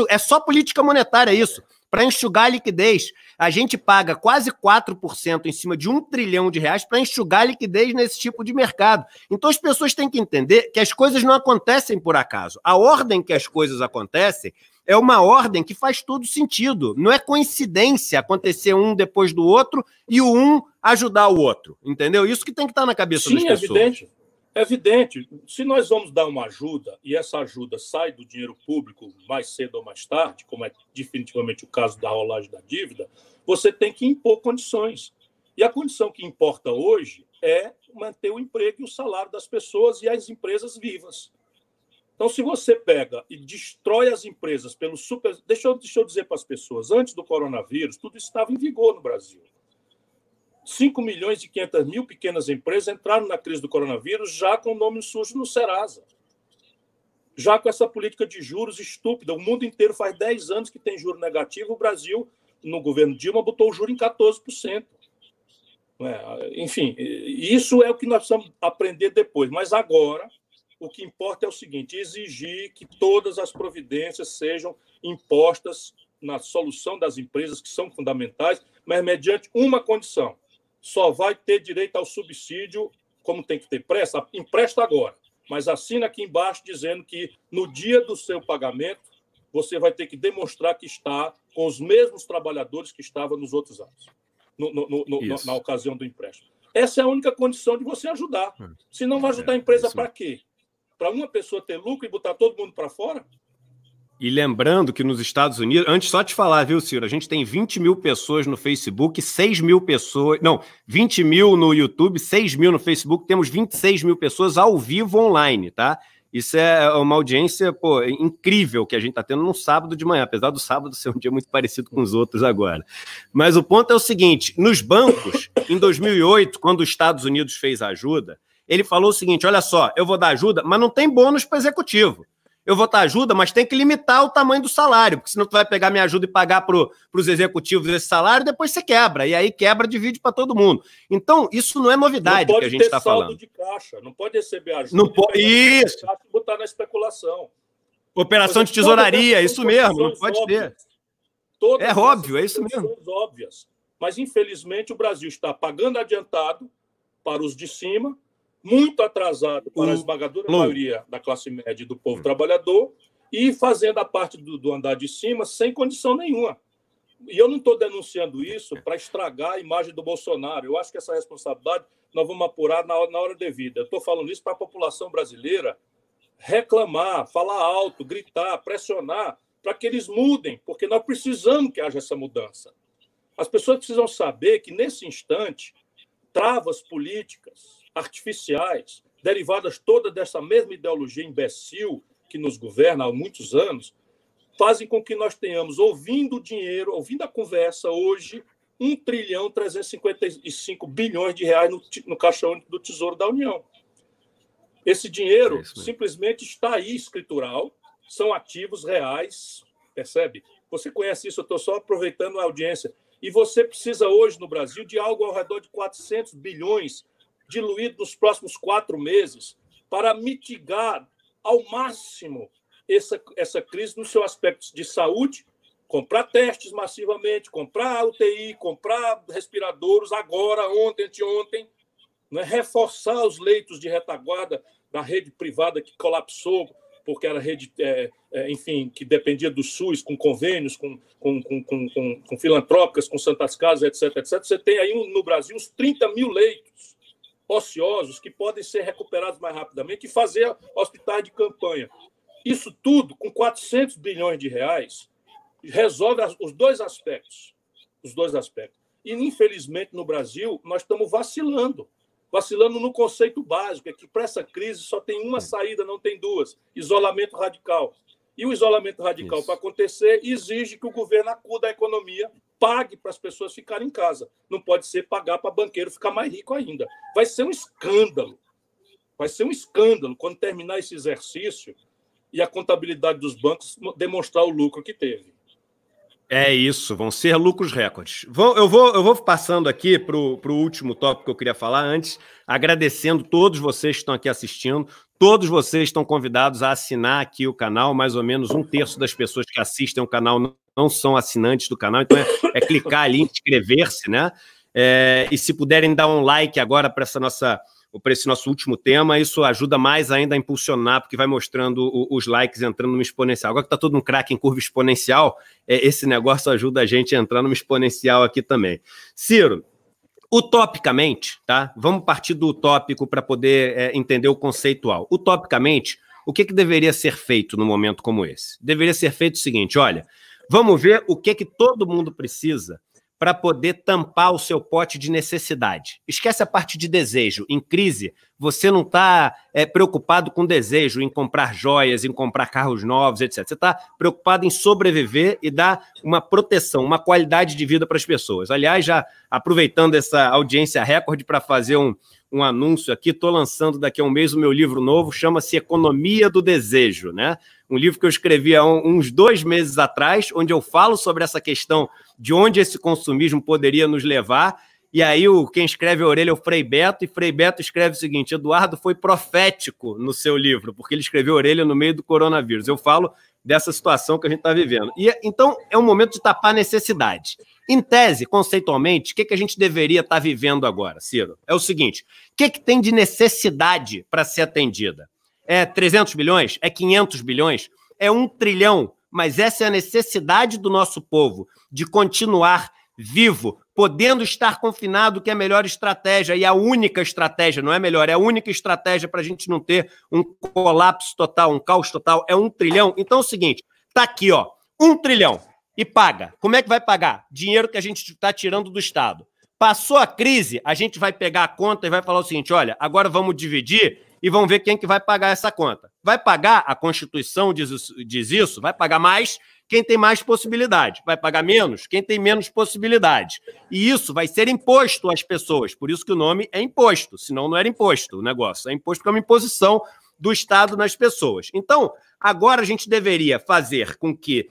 É só política monetária isso. Para enxugar a liquidez. A gente paga quase 4% em cima de 1 trilhão de reais para enxugar a liquidez nesse tipo de mercado. Então as pessoas têm que entender que as coisas não acontecem por acaso. A ordem que as coisas acontecem é uma ordem que faz todo sentido. Não é coincidência acontecer um depois do outro e o um ajudar o outro. Entendeu? Isso que tem que estar na cabeça das pessoas. Sim, é evidente. É evidente, se nós vamos dar uma ajuda e essa ajuda sai do dinheiro público mais cedo ou mais tarde, como é definitivamente o caso da rolagem da dívida, você tem que impor condições. E a condição que importa hoje é manter o emprego e o salário das pessoas e as empresas vivas. Então, se você pega e destrói as empresas pelo super... Deixa eu dizer para as pessoas, antes do coronavírus, tudo estava em vigor no Brasil. 5 milhões e 500 mil pequenas empresas entraram na crise do coronavírus já com o nome sujo no Serasa. Já com essa política de juros estúpida. O mundo inteiro faz 10 anos que tem juro negativo. O Brasil, no governo Dilma, botou o juro em 14%. Enfim, isso é o que nós precisamos aprender depois. Mas agora, o que importa é o seguinte, exigir que todas as providências sejam impostas na solução das empresas, que são fundamentais, mas mediante uma condição. Só vai ter direito ao subsídio, como tem que ter pressa, empresta agora, mas assina aqui embaixo dizendo que no dia do seu pagamento você vai ter que demonstrar que está com os mesmos trabalhadores que estavam nos outros anos, na ocasião do empréstimo. Essa é a única condição de você ajudar. Se não vai ajudar a empresa para quê? Para uma pessoa ter lucro e botar todo mundo para fora? E lembrando que nos Estados Unidos, antes só te falar, viu, Ciro? A gente tem 20 mil pessoas no Facebook, 6 mil pessoas... Não, 20 mil no YouTube, 6 mil no Facebook, temos 26 mil pessoas ao vivo online, tá? Isso é uma audiência, incrível que a gente está tendo num sábado de manhã, apesar do sábado ser um dia muito parecido com os outros agora. Mas o ponto é o seguinte, nos bancos, em 2008, quando os Estados Unidos fez a ajuda, ele falou o seguinte, olha só, eu vou dar ajuda, mas não tem bônus para executivo. Eu vou dar ajuda, mas tem que limitar o tamanho do salário, porque senão tu vai pegar minha ajuda e pagar para os executivos esse salário, depois você quebra, e aí quebra, divide para todo mundo. Então, isso não é novidade que a gente está falando. Não pode ter saldo de caixa, não pode receber ajuda não pode... Isso. E botar na especulação. Operação de tesouraria, isso mesmo, não pode óbvias. ter. É óbvio, é isso mesmo. Óbvias. Mas, infelizmente, o Brasil está pagando adiantado para os de cima, muito atrasado para a esmagadora maioria da classe média e do povo trabalhador, e fazendo a parte do andar de cima sem condição nenhuma. E eu não estou denunciando isso para estragar a imagem do Bolsonaro. Eu acho que essa responsabilidade nós vamos apurar na hora devida. Eu estou falando isso para a população brasileira reclamar, falar alto, gritar, pressionar, para que eles mudem, porque nós precisamos que haja essa mudança. As pessoas precisam saber que, nesse instante, travas políticas artificiais, derivadas toda dessa mesma ideologia imbecil que nos governa há muitos anos, fazem com que nós tenhamos, ouvindo o dinheiro, ouvindo a conversa hoje, 1,355 trilhão de reais no Caixa Único do Tesouro da União. Esse dinheiro simplesmente está aí, escritural, são ativos reais, percebe? Você conhece isso, eu estou só aproveitando a audiência. E você precisa hoje, no Brasil, de algo ao redor de 400 bilhões diluído nos próximos 4 meses para mitigar ao máximo essa crise no seu aspecto de saúde, comprar testes massivamente, comprar UTI, comprar respiradores agora, ontem, anteontem, né? Reforçar os leitos de retaguarda da rede privada que colapsou, porque era rede, enfim, que dependia do SUS, com convênios, com filantrópicas, com Santas Casas, etc, etc. Você tem aí no Brasil uns 30 mil leitos ociosos que podem ser recuperados mais rapidamente e fazer hospitais de campanha. Isso tudo, com 400 bilhões de reais, resolve os dois aspectos. E, infelizmente, no Brasil, nós estamos vacilando no conceito básico, é que para essa crise só tem uma saída, não tem duas: isolamento radical. E o isolamento radical, para acontecer, exige que o governo acuda à economia, pague para as pessoas ficarem em casa. Não pode ser pagar para banqueiro ficar mais rico ainda. Vai ser um escândalo. Quando terminar esse exercício e a contabilidade dos bancos demonstrar o lucro que teve. É isso, vão ser lucros recordes. Eu vou passando aqui para o último tópico que eu queria falar antes, agradecendo todos vocês que estão aqui assistindo. Todos vocês estão convidados a assinar aqui o canal. Mais ou menos 1/3 das pessoas que assistem o canal não são assinantes do canal, então é clicar ali, inscrever-se, né? E se puderem dar um like agora para esse nosso último tema, isso ajuda mais ainda a impulsionar, porque vai mostrando os likes entrando numa exponencial. Agora que está todo um craque em curva exponencial, esse negócio ajuda a gente a entrar numa exponencial aqui também. Ciro, utopicamente, tá? Vamos partir do utópico para poder entender o conceitual. Utopicamente, o que deveria ser feito num momento como esse? Deveria ser feito o seguinte: olha, vamos ver o que todo mundo precisa para poder tampar o seu pote de necessidade. Esquece a parte de desejo. Em crise, você não está preocupado com desejo, em comprar joias, em comprar carros novos, etc. Você está preocupado em sobreviver e dar uma proteção, uma qualidade de vida para as pessoas. Aliás, já aproveitando essa audiência recorde para fazer um anúncio aqui, estou lançando daqui a um mês o meu livro novo, chama-se Economia do Desejo, né? Um livro que eu escrevi há uns 2 meses atrás, onde eu falo sobre essa questão de onde esse consumismo poderia nos levar. E aí quem escreve a orelha é o Frei Beto, e Frei Beto escreve o seguinte: Eduardo foi profético no seu livro, porque ele escreveu a orelha no meio do coronavírus. Eu falo dessa situação que a gente está vivendo. E então é um momento de tapar necessidade. Em tese, conceitualmente, o que a gente deveria estar vivendo agora, Ciro? É o seguinte: o que tem de necessidade para ser atendida? É 300 bilhões? É 500 bilhões? É 1 trilhão? Mas essa é a necessidade do nosso povo, de continuar vivo, podendo estar confinado, que é a melhor estratégia, e a única estratégia, não é melhor, é a única estratégia para a gente não ter um colapso total, um caos total, é 1 trilhão. Então é o seguinte, tá aqui, ó, 1 trilhão, e paga. Como é que vai pagar? Dinheiro que a gente está tirando do Estado. Passou a crise, a gente vai pegar a conta e vai falar o seguinte: olha, agora vamos dividir e vamos ver quem que vai pagar essa conta. Vai pagar, a Constituição diz isso, vai pagar mais quem tem mais possibilidade. Vai pagar menos quem tem menos possibilidade. E isso vai ser imposto às pessoas. Por isso que o nome é imposto, senão não era imposto o negócio. É imposto porque é uma imposição do Estado nas pessoas. Então, agora a gente deveria fazer com que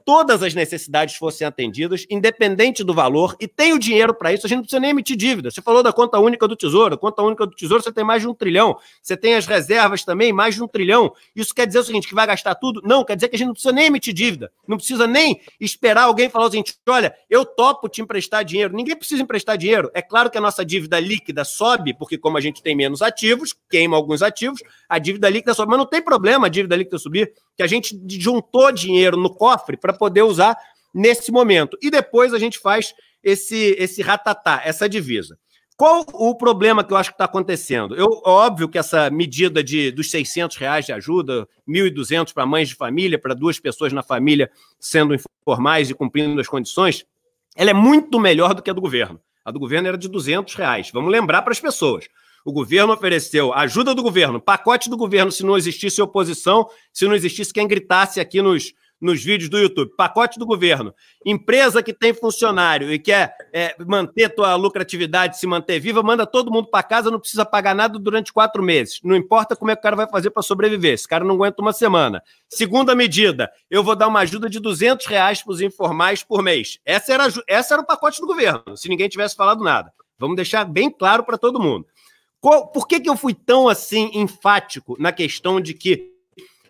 todas as necessidades fossem atendidas, independente do valor, e tem o dinheiro para isso, a gente não precisa nem emitir dívida. Você falou da conta única do Tesouro. A conta única do Tesouro você tem mais de 1 trilhão. Você tem as reservas também, mais de 1 trilhão. Isso quer dizer o seguinte, que vai gastar tudo? Não, quer dizer que a gente não precisa nem emitir dívida. Não precisa nem esperar alguém falar o seguinte: olha, eu topo te emprestar dinheiro. Ninguém precisa emprestar dinheiro. É claro que a nossa dívida líquida sobe, porque como a gente tem menos ativos, queima alguns ativos, a dívida líquida sobe. Mas não tem problema a dívida líquida subir, que a gente juntou dinheiro no cofre para poder usar nesse momento. E depois a gente faz esse ratatá, essa divisa. Qual o problema que eu acho que está acontecendo? Óbvio que essa medida dos R$ 600 de ajuda, 1.200 para mães de família, para 2 pessoas na família sendo informais e cumprindo as condições, ela é muito melhor do que a do governo. A do governo era de R$ 200. Vamos lembrar para as pessoas. O governo ofereceu ajuda do governo, pacote do governo se não existisse oposição, se não existisse quem gritasse aqui nos vídeos do YouTube. Pacote do governo. Empresa que tem funcionário e quer manter tua lucratividade, se manter viva, manda todo mundo para casa, não precisa pagar nada durante 4 meses. Não importa como é que o cara vai fazer para sobreviver. Esse cara não aguenta uma semana. Segunda medida, eu vou dar uma ajuda de R$ 200 para os informais por mês. Essa era o pacote do governo, se ninguém tivesse falado nada. Vamos deixar bem claro para todo mundo. Por que eu fui tão assim enfático na questão de que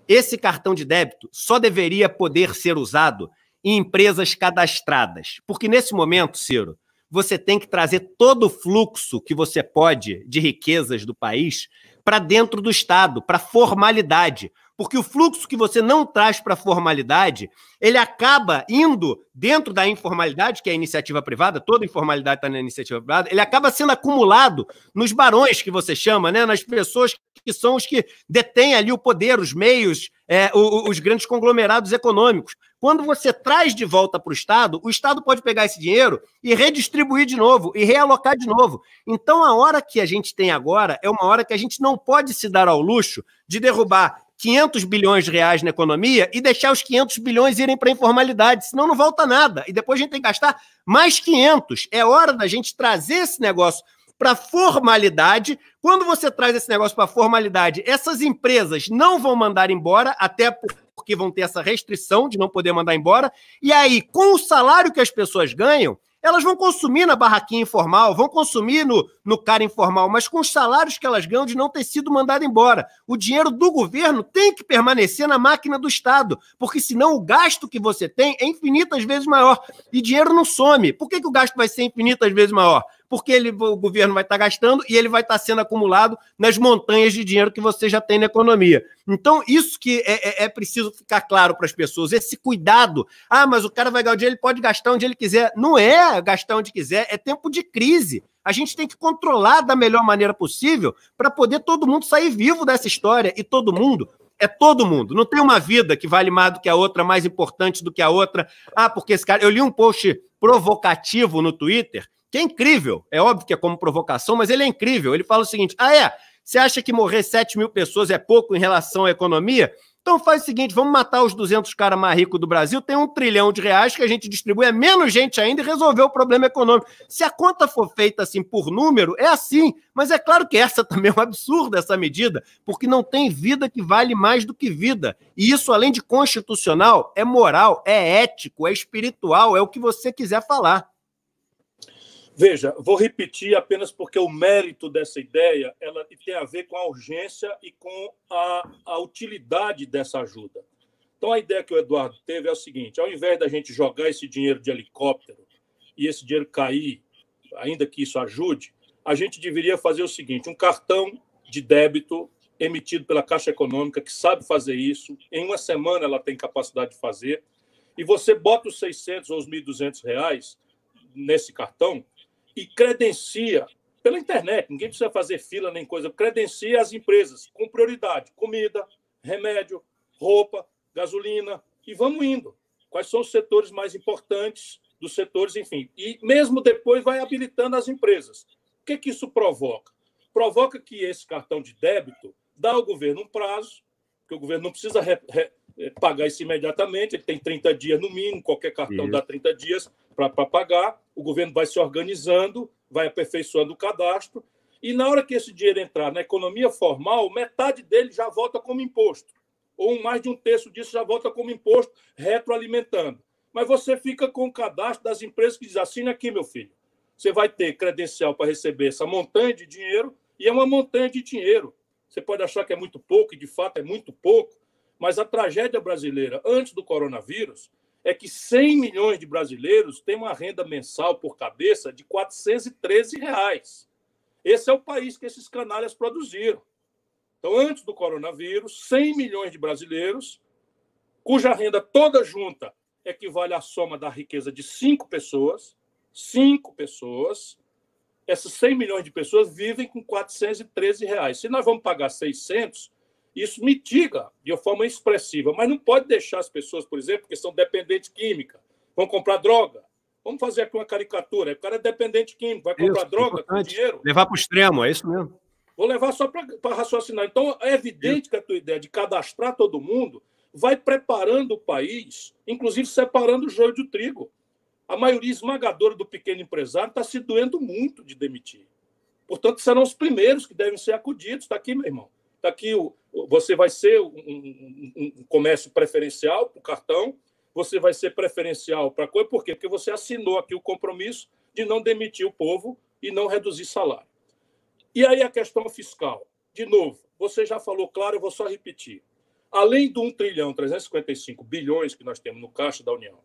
esse cartão de débito só deveria poder ser usado em empresas cadastradas? Porque nesse momento, Ciro, você tem que trazer todo o fluxo que você pode de riquezas do país para dentro do Estado, para formalidade. Porque o fluxo que você não traz para a formalidade, ele acaba indo dentro da informalidade, que é a iniciativa privada, toda informalidade está na iniciativa privada, ele acaba sendo acumulado nos barões que você chama, né? Nas pessoas que são os que detêm ali o poder, os meios, os grandes conglomerados econômicos. Quando você traz de volta para o Estado pode pegar esse dinheiro e redistribuir de novo, e realocar de novo. Então, a hora que a gente tem agora é uma hora que a gente não pode se dar ao luxo de derrubar R$ 500 bilhões na economia e deixar os 500 bilhões irem para a informalidade, senão não volta nada. E depois a gente tem que gastar mais 500. É hora da gente trazer esse negócio para a formalidade. Quando você traz esse negócio para a formalidade, essas empresas não vão mandar embora, até porque vão ter essa restrição de não poder mandar embora. E aí, com o salário que as pessoas ganham, elas vão consumir na barraquinha informal, vão consumir no cara informal, mas com os salários que elas ganham de não ter sido mandado embora. O dinheiro do governo tem que permanecer na máquina do Estado, porque senão o gasto que você tem é infinitas vezes maior. E dinheiro não some. Por que o gasto vai ser infinitas vezes maior? Porque o governo vai estar gastando e ele vai estar sendo acumulado nas montanhas de dinheiro que você já tem na economia. Então, isso que é preciso ficar claro para as pessoas, esse cuidado. Ah, mas o cara vai ganhar o dinheiro, ele pode gastar onde ele quiser. Não é gastar onde quiser, é tempo de crise. A gente tem que controlar da melhor maneira possível para poder todo mundo sair vivo dessa história. E todo mundo é todo mundo. Não tem uma vida que vale mais do que a outra, mais importante do que a outra. Ah, porque esse cara... Eu li um post provocativo no Twitter, que é incrível. É óbvio que é como provocação, mas ele é incrível. Ele fala o seguinte: você acha que morrer 7 mil pessoas é pouco em relação à economia? Então faz o seguinte, vamos matar os 200 caras mais ricos do Brasil, tem R$ 1 trilhão que a gente distribui, é menos gente ainda e resolveu o problema econômico. Se a conta for feita assim por número, é assim. Mas é claro que essa também é um absurdo, essa medida, porque não tem vida que vale mais do que vida. E isso, além de constitucional, é moral, é ético, é espiritual, é o que você quiser falar. Veja, vou repetir apenas porque o mérito dessa ideia ela tem a ver com a urgência e com a utilidade dessa ajuda. Então, a ideia que o Eduardo teve é o seguinte: ao invés da gente jogar esse dinheiro de helicóptero e esse dinheiro cair, ainda que isso ajude, a gente deveria fazer o seguinte: um cartão de débito emitido pela Caixa Econômica, que sabe fazer isso, em uma semana ela tem capacidade de fazer, e você bota os 600 ou os R$ 1.200 nesse cartão, e credencia pela internet, ninguém precisa fazer fila nem coisa, credencia as empresas com prioridade: comida, remédio, roupa, gasolina, e vamos indo. Quais são os setores mais importantes dos setores, enfim. E mesmo depois vai habilitando as empresas. O que isso provoca? Provoca que esse cartão de débito dá ao governo um prazo, que o governo não precisa pagar isso imediatamente, ele tem 30 dias no mínimo, qualquer cartão dá 30 dias para pagar, o governo vai se organizando, vai aperfeiçoando o cadastro, e na hora que esse dinheiro entrar na economia formal, metade dele já volta como imposto, ou mais de um terço disso já volta como imposto, retroalimentando. Mas você fica com o cadastro das empresas que diz: assina aqui, meu filho, você vai ter credencial para receber essa montanha de dinheiro, e é uma montanha de dinheiro. Você pode achar que é muito pouco, e de fato é muito pouco, mas a tragédia brasileira antes do coronavírus é que 100 milhões de brasileiros têm uma renda mensal por cabeça de R$ 413. Esse é o país que esses canalhas produziram. Então, antes do coronavírus, 100 milhões de brasileiros, cuja renda toda junta equivale à soma da riqueza de 5 pessoas, essas 100 milhões de pessoas vivem com R$ 413. Se nós vamos pagar 600, isso mitiga de forma expressiva, mas não pode deixar as pessoas, por exemplo, que são dependentes química, vão comprar droga. Vamos fazer aqui uma caricatura. O cara é dependente químico, vai comprar droga com dinheiro. Levar para o extremo, é isso mesmo. Vou levar só para raciocinar. Então, é evidente que a tua ideia de cadastrar todo mundo vai preparando o país, inclusive separando o joio do trigo. A maioria esmagadora do pequeno empresário está se doendo muito de demitir. Portanto, serão os primeiros que devem ser acudidos. Está aqui, meu irmão. Está aqui, você vai ser um comércio preferencial para o cartão, você vai ser preferencial para a coisa. Por quê? Porque você assinou aqui o compromisso de não demitir o povo e não reduzir salário. E aí a questão fiscal. De novo, você já falou claro, eu vou só repetir. Além do 1,355 trilhão que nós temos no caixa da União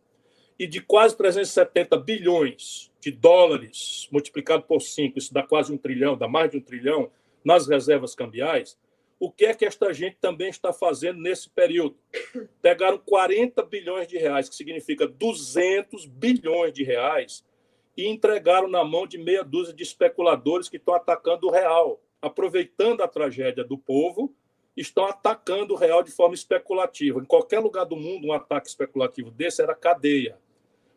e de quase 370 bilhões de dólares multiplicado por 5, isso dá quase 1 trilhão, dá mais de 1 trilhão nas reservas cambiais, o que é que esta gente também está fazendo nesse período? Pegaram 40 bilhões de reais, que significa 200 bilhões de reais, e entregaram na mão de meia dúzia de especuladores que estão atacando o real, aproveitando a tragédia do povo, estão atacando o real de forma especulativa. Em qualquer lugar do mundo, um ataque especulativo desse era cadeia.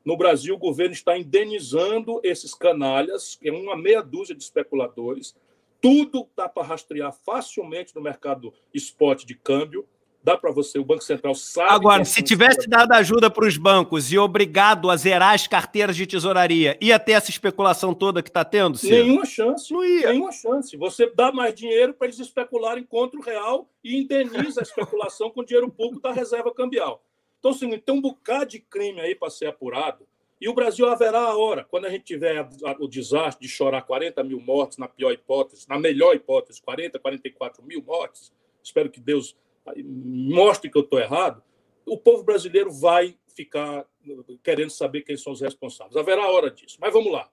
No Brasil, o governo está indenizando esses canalhas, que é uma meia dúzia de especuladores. Tudo dá para rastrear facilmente no mercado spot de câmbio. Dá para você, o Banco Central sabe... Agora, se tivesse dado ajuda para os bancos e obrigado a zerar as carteiras de tesouraria, ia ter essa especulação toda que está tendo, Ciro? Nenhuma chance. Não ia. Nenhuma chance. Você dá mais dinheiro para eles especularem contra o real e indeniza a especulação com dinheiro público da reserva cambial. Então, assim, tem um bocado de crime aí para ser apurado. E o Brasil haverá a hora, quando a gente tiver o desastre de chorar 40 mil mortes, na pior hipótese, na melhor hipótese, 40, 44 mil mortes, espero que Deus mostre que eu estou errado, o povo brasileiro vai ficar querendo saber quem são os responsáveis. Haverá hora disso. Mas vamos lá.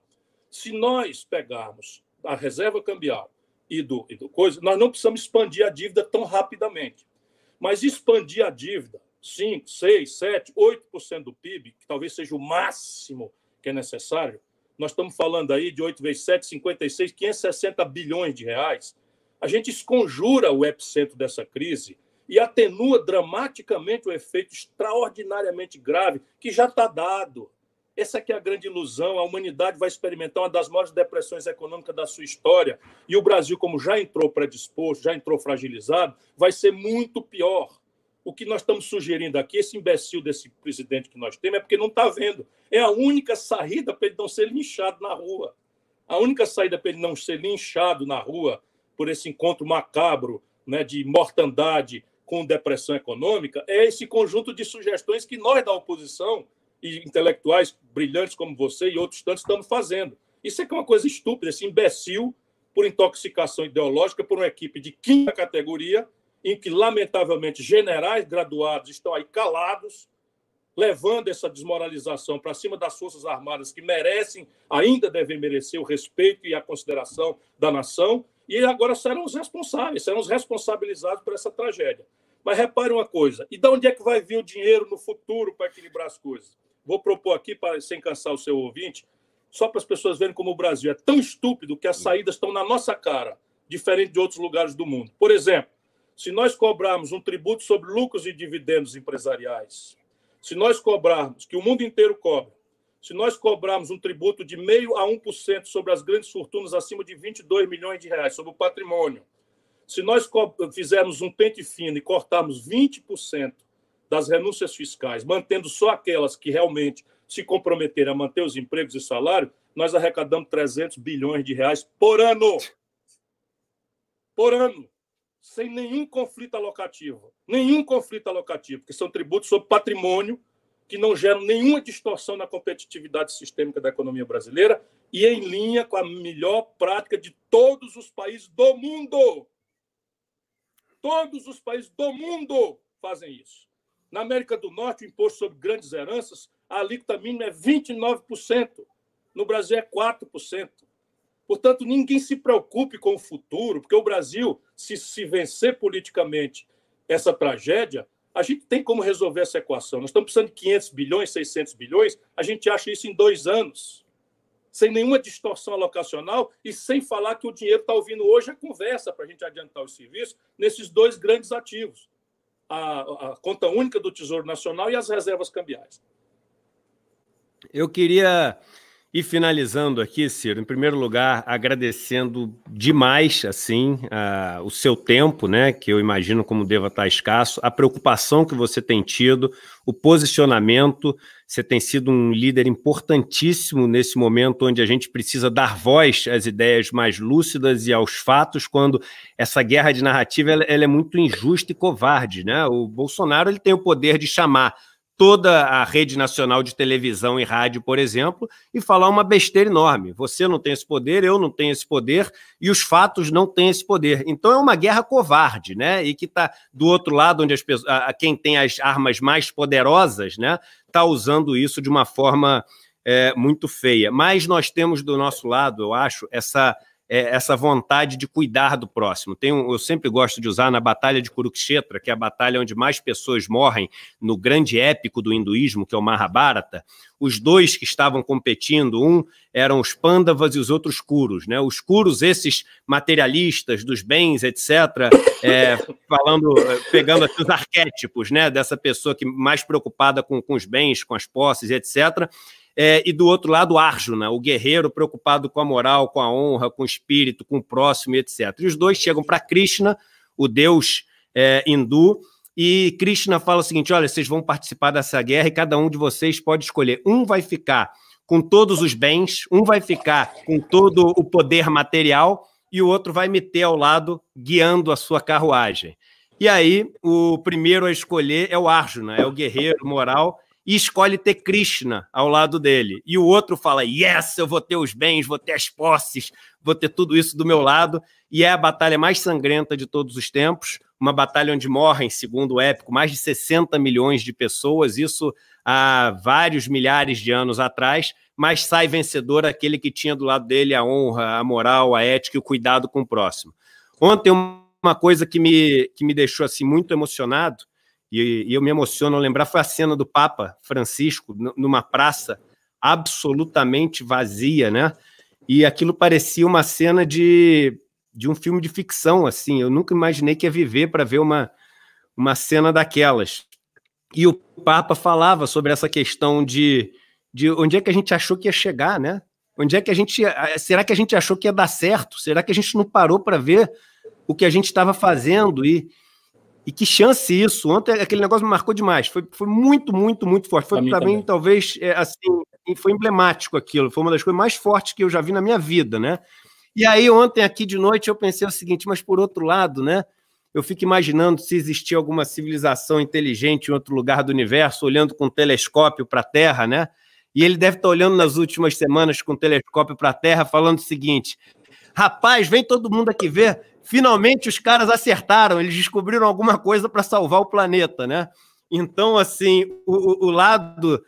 Se nós pegarmos a reserva cambial e do coisa, nós não precisamos expandir a dívida tão rapidamente. Mas expandir a dívida, 5, 6, 7, 8% do PIB, que talvez seja o máximo que é necessário, nós estamos falando aí de 8 vezes 7, 56, 560 bilhões de reais. A gente esconjura o epicentro dessa crise e atenua dramaticamente o efeito extraordinariamente grave que já está dado. Essa aqui é a grande ilusão. A humanidade vai experimentar uma das maiores depressões econômicas da sua história e o Brasil, como já entrou predisposto, já entrou fragilizado, vai ser muito pior. O que nós estamos sugerindo aqui, esse imbecil desse presidente que nós temos, é porque não está vendo. É a única saída para ele não ser linchado na rua. A única saída para ele não ser linchado na rua por esse encontro macabro, né, de mortandade com depressão econômica, é esse conjunto de sugestões que nós da oposição e intelectuais brilhantes como você e outros tantos estamos fazendo. Isso é que é uma coisa estúpida, esse imbecil, por intoxicação ideológica, por uma equipe de quinta categoria, em que, lamentavelmente, generais graduados estão aí calados, levando essa desmoralização para cima das Forças Armadas, que merecem, ainda devem merecer o respeito e a consideração da nação, e agora serão os responsáveis, serão os responsabilizados por essa tragédia. Mas repare uma coisa, e de onde é que vai vir o dinheiro no futuro para equilibrar as coisas? Vou propor aqui, sem cansar o seu ouvinte, só para as pessoas verem como o Brasil é tão estúpido que as saídas estão na nossa cara, diferente de outros lugares do mundo. Por exemplo, se nós cobrarmos um tributo sobre lucros e dividendos empresariais, se nós cobrarmos, que o mundo inteiro cobra, se nós cobrarmos um tributo de 0,5% a 1% sobre as grandes fortunas acima de 22 milhões de reais, sobre o patrimônio, se nós fizermos um pente fino e cortarmos 20% das renúncias fiscais, mantendo só aquelas que realmente se comprometerem a manter os empregos e salário, nós arrecadamos 300 bilhões de reais por ano. Por ano. Sem nenhum conflito alocativo. Nenhum conflito alocativo, porque são tributos sobre patrimônio que não geram nenhuma distorção na competitividade sistêmica da economia brasileira e em linha com a melhor prática de todos os países do mundo. Todos os países do mundo fazem isso. Na América do Norte, o imposto sobre grandes heranças, a alíquota mínima é 29%. No Brasil é 4%. Portanto, ninguém se preocupe com o futuro, porque o Brasil, se vencer politicamente essa tragédia, a gente tem como resolver essa equação. Nós estamos precisando de 500 bilhões, 600 bilhões, a gente acha isso em 2 anos. sem nenhuma distorção alocacional e sem falar que o dinheiro está ouvindo hoje a conversa para a gente adiantar os serviços nesses dois grandes ativos, a conta única do Tesouro Nacional e as reservas cambiais. Eu queria ir finalizando aqui, Ciro, em primeiro lugar, agradecendo demais assim, o seu tempo, né, que eu imagino como deva estar escasso, a preocupação que você tem tido, o posicionamento. Você tem sido um líder importantíssimo nesse momento onde a gente precisa dar voz às ideias mais lúcidas e aos fatos, quando essa guerra de narrativa ela é muito injusta e covarde, né? O Bolsonaro ele tem o poder de chamar toda a rede nacional de televisão e rádio, por exemplo, e falar uma besteira enorme. Você não tem esse poder, eu não tenho esse poder, e os fatos não têm esse poder. Então é uma guerra covarde, né? E que está do outro lado, onde quem tem as armas mais poderosas, né, está usando isso de uma forma muito feia. Mas nós temos do nosso lado, eu acho, essa vontade de cuidar do próximo. Eu sempre gosto de usar na Batalha de Kurukshetra, que é a batalha onde mais pessoas morrem no grande épico do hinduísmo, que é o Mahabharata. Os dois que estavam competindo, eram os Pandavas e os outros Kurus, né? Os Kurus, esses materialistas dos bens, etc., pegando assim, os arquétipos, né, dessa pessoa que mais preocupada com os bens, com as posses, etc., e do outro lado, Arjuna, o guerreiro preocupado com a moral, com a honra, com o espírito, com o próximo, etc. E os dois chegam para Krishna, o deus hindu, e Krishna fala o seguinte: olha, vocês vão participar dessa guerra e cada um de vocês pode escolher. Um vai ficar com todos os bens, um vai ficar com todo o poder material e o outro vai me ter ao lado, guiando a sua carruagem. E aí, o primeiro a escolher é o Arjuna, é o guerreiro moral, e escolhe ter Krishna ao lado dele. E o outro fala, yes, eu vou ter os bens, vou ter as posses, vou ter tudo isso do meu lado. E é a batalha mais sangrenta de todos os tempos, uma batalha onde morrem, segundo o épico, mais de 60 milhões de pessoas, isso há vários milhares de anos atrás, mas sai vencedor aquele que tinha do lado dele a honra, a moral, a ética e o cuidado com o próximo. Ontem, uma coisa que me deixou assim, muito emocionado, e eu me emociono ao lembrar, foi a cena do Papa Francisco numa praça absolutamente vazia, né? E aquilo parecia uma cena de um filme de ficção, assim. Eu nunca imaginei que ia viver para ver uma cena daquelas. E o Papa falava sobre essa questão de onde é que a gente achou que ia chegar, né? Será que a gente achou que ia dar certo? Será que a gente não parou para ver o que a gente estava fazendo? E que chance isso! Ontem aquele negócio me marcou demais. Foi muito, muito, muito forte. Foi para mim, talvez, assim, foi emblemático aquilo. Foi uma das coisas mais fortes que eu já vi na minha vida, né? E aí, ontem, aqui de noite, eu pensei o seguinte, mas por outro lado, né? Eu fico imaginando se existia alguma civilização inteligente em outro lugar do universo, olhando com um telescópio para a Terra, né? E ele deve estar olhando nas últimas semanas com um telescópio para a Terra, falando o seguinte: rapaz, vem todo mundo aqui ver. Finalmente os caras acertaram, eles descobriram alguma coisa para salvar o planeta, né? Então, assim, o lado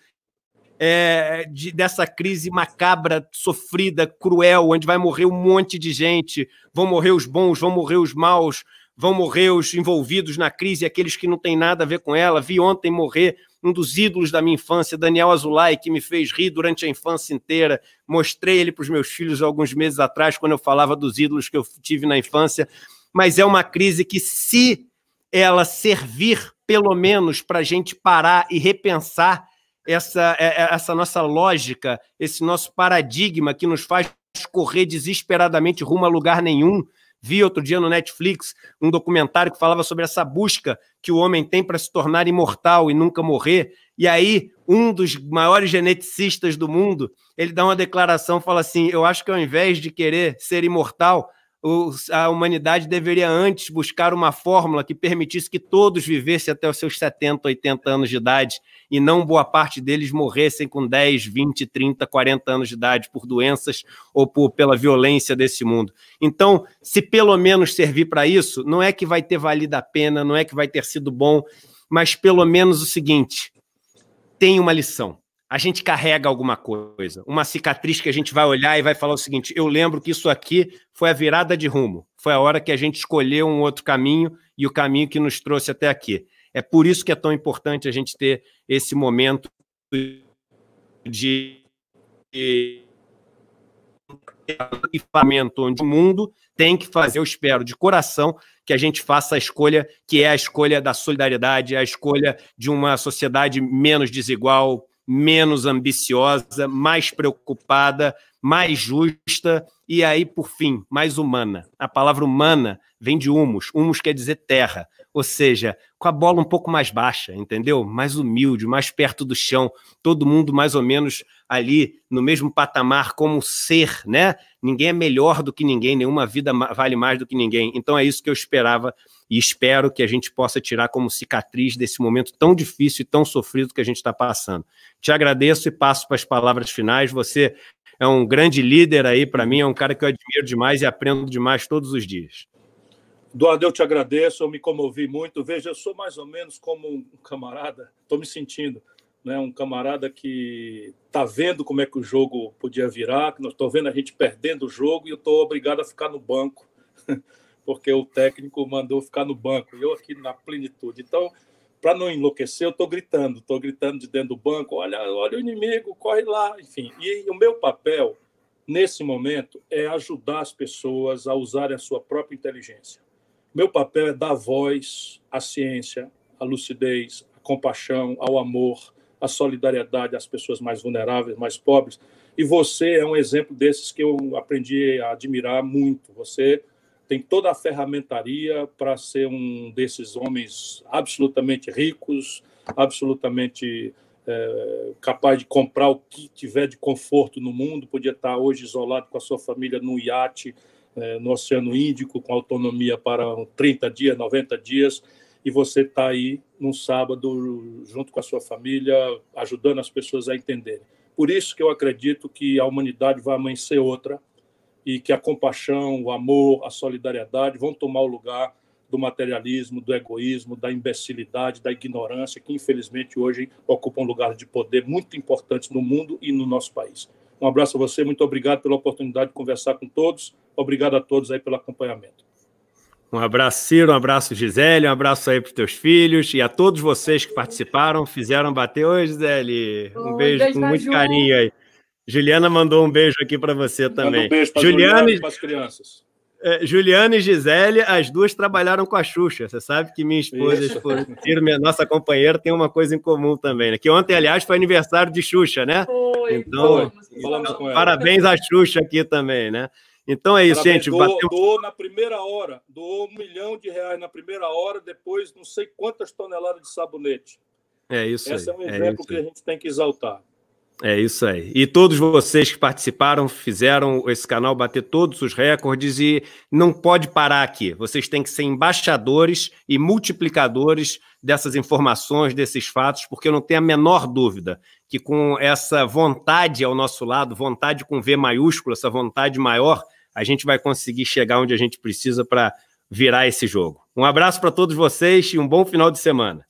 dessa crise macabra, sofrida, cruel, onde vai morrer um monte de gente, vão morrer os bons, vão morrer os maus, vão morrer os envolvidos na crise, aqueles que não têm nada a ver com ela. Vi ontem morrer um dos ídolos da minha infância, Daniel Azulay, que me fez rir durante a infância inteira. Mostrei ele para os meus filhos alguns meses atrás, quando eu falava dos ídolos que eu tive na infância. Mas é uma crise que, se ela servir, pelo menos, para a gente parar e repensar essa nossa lógica, esse nosso paradigma que nos faz correr desesperadamente rumo a lugar nenhum. Vi outro dia no Netflix um documentário que falava sobre essa busca que o homem tem para se tornar imortal e nunca morrer. E aí, um dos maiores geneticistas do mundo, ele dá uma declaração, fala assim: eu acho que ao invés de querer ser imortal, a humanidade deveria antes buscar uma fórmula que permitisse que todos vivessem até os seus 70, 80 anos de idade e não boa parte deles morressem com 10, 20, 30, 40 anos de idade por doenças ou pela violência desse mundo. Então, se pelo menos servir para isso, não é que vai ter valido a pena, não é que vai ter sido bom, mas pelo menos o seguinte: tem uma lição. A gente carrega alguma coisa, uma cicatriz que a gente vai olhar e vai falar o seguinte: eu lembro que isso aqui foi a virada de rumo, foi a hora que a gente escolheu um outro caminho e o caminho que nos trouxe até aqui. É por isso que é tão importante a gente ter esse momento de equipamento onde o mundo tem que fazer, eu espero, de coração, que a gente faça a escolha que é a escolha da solidariedade, a escolha de uma sociedade menos desigual, menos ambiciosa, mais preocupada, mais justa e aí, por fim, mais humana. A palavra humana vem de humus. Humus quer dizer terra, ou seja, com a bola um pouco mais baixa, entendeu? Mais humilde, mais perto do chão, todo mundo mais ou menos ali no mesmo patamar como ser, né? Ninguém é melhor do que ninguém, nenhuma vida vale mais do que ninguém. Então é isso que eu esperava e espero que a gente possa tirar como cicatriz desse momento tão difícil e tão sofrido que a gente está passando. Te agradeço e passo para as palavras finais. Você é um grande líder aí para mim, é um cara que eu admiro demais e aprendo demais todos os dias. Eduardo, eu te agradeço, eu me comovi muito. Veja, eu sou mais ou menos como um camarada, estou me sentindo, né, um camarada que está vendo como é que o jogo podia virar, que nós estou vendo a gente perdendo o jogo e eu estou obrigado a ficar no banco, porque o técnico mandou ficar no banco, e eu aqui na plenitude. Então, para não enlouquecer, eu estou gritando de dentro do banco, olha o inimigo, corre lá, enfim. E o meu papel, nesse momento, é ajudar as pessoas a usarem a sua própria inteligência. Meu papel é dar voz à ciência, à lucidez, à compaixão, ao amor, à solidariedade às pessoas mais vulneráveis, mais pobres. E você é um exemplo desses que eu aprendi a admirar muito. Você tem toda a ferramentaria para ser um desses homens absolutamente ricos, absolutamente capaz de comprar o que tiver de conforto no mundo. Podia estar hoje isolado com a sua família num iate, no Oceano Índico, com autonomia para 30 dias, 90 dias, e você está aí num sábado, junto com a sua família, ajudando as pessoas a entenderem. Por isso que eu acredito que a humanidade vai amanhecer outra, e que a compaixão, o amor, a solidariedade vão tomar o lugar do materialismo, do egoísmo, da imbecilidade, da ignorância, que infelizmente hoje ocupam lugares de poder muito importantes no mundo e no nosso país. Um abraço a você, muito obrigado pela oportunidade de conversar com todos. Obrigado a todos aí pelo acompanhamento. Um abraço, Ciro, um abraço, Gisele, um abraço aí para os teus filhos e a todos vocês que participaram, fizeram bater. Oi, Gisele, um beijo com muito carinho aí. Juliana mandou um beijo aqui para você também. Manda um beijo para Juliana e para as crianças. Juliana e Gisele, as duas trabalharam com a Xuxa. Você sabe que minha esposa, Ciro, nossa companheira, tem uma coisa em comum também, né? Que ontem, aliás, foi aniversário de Xuxa, né? Então, falamos com ela. Parabéns à Xuxa aqui também, né? Então é isso, parabéns, gente. Doou na primeira hora, doou R$1 milhão na primeira hora, depois não sei quantas toneladas de sabonete. É isso aí. Esse é um exemplo que a gente tem que exaltar. É isso aí. E todos vocês que participaram, fizeram esse canal bater todos os recordes e não pode parar aqui. Vocês têm que ser embaixadores e multiplicadores dessas informações, desses fatos, porque eu não tenho a menor dúvida que com essa vontade ao nosso lado, vontade com V maiúsculo, essa vontade maior, a gente vai conseguir chegar onde a gente precisa para virar esse jogo. Um abraço para todos vocês e um bom final de semana.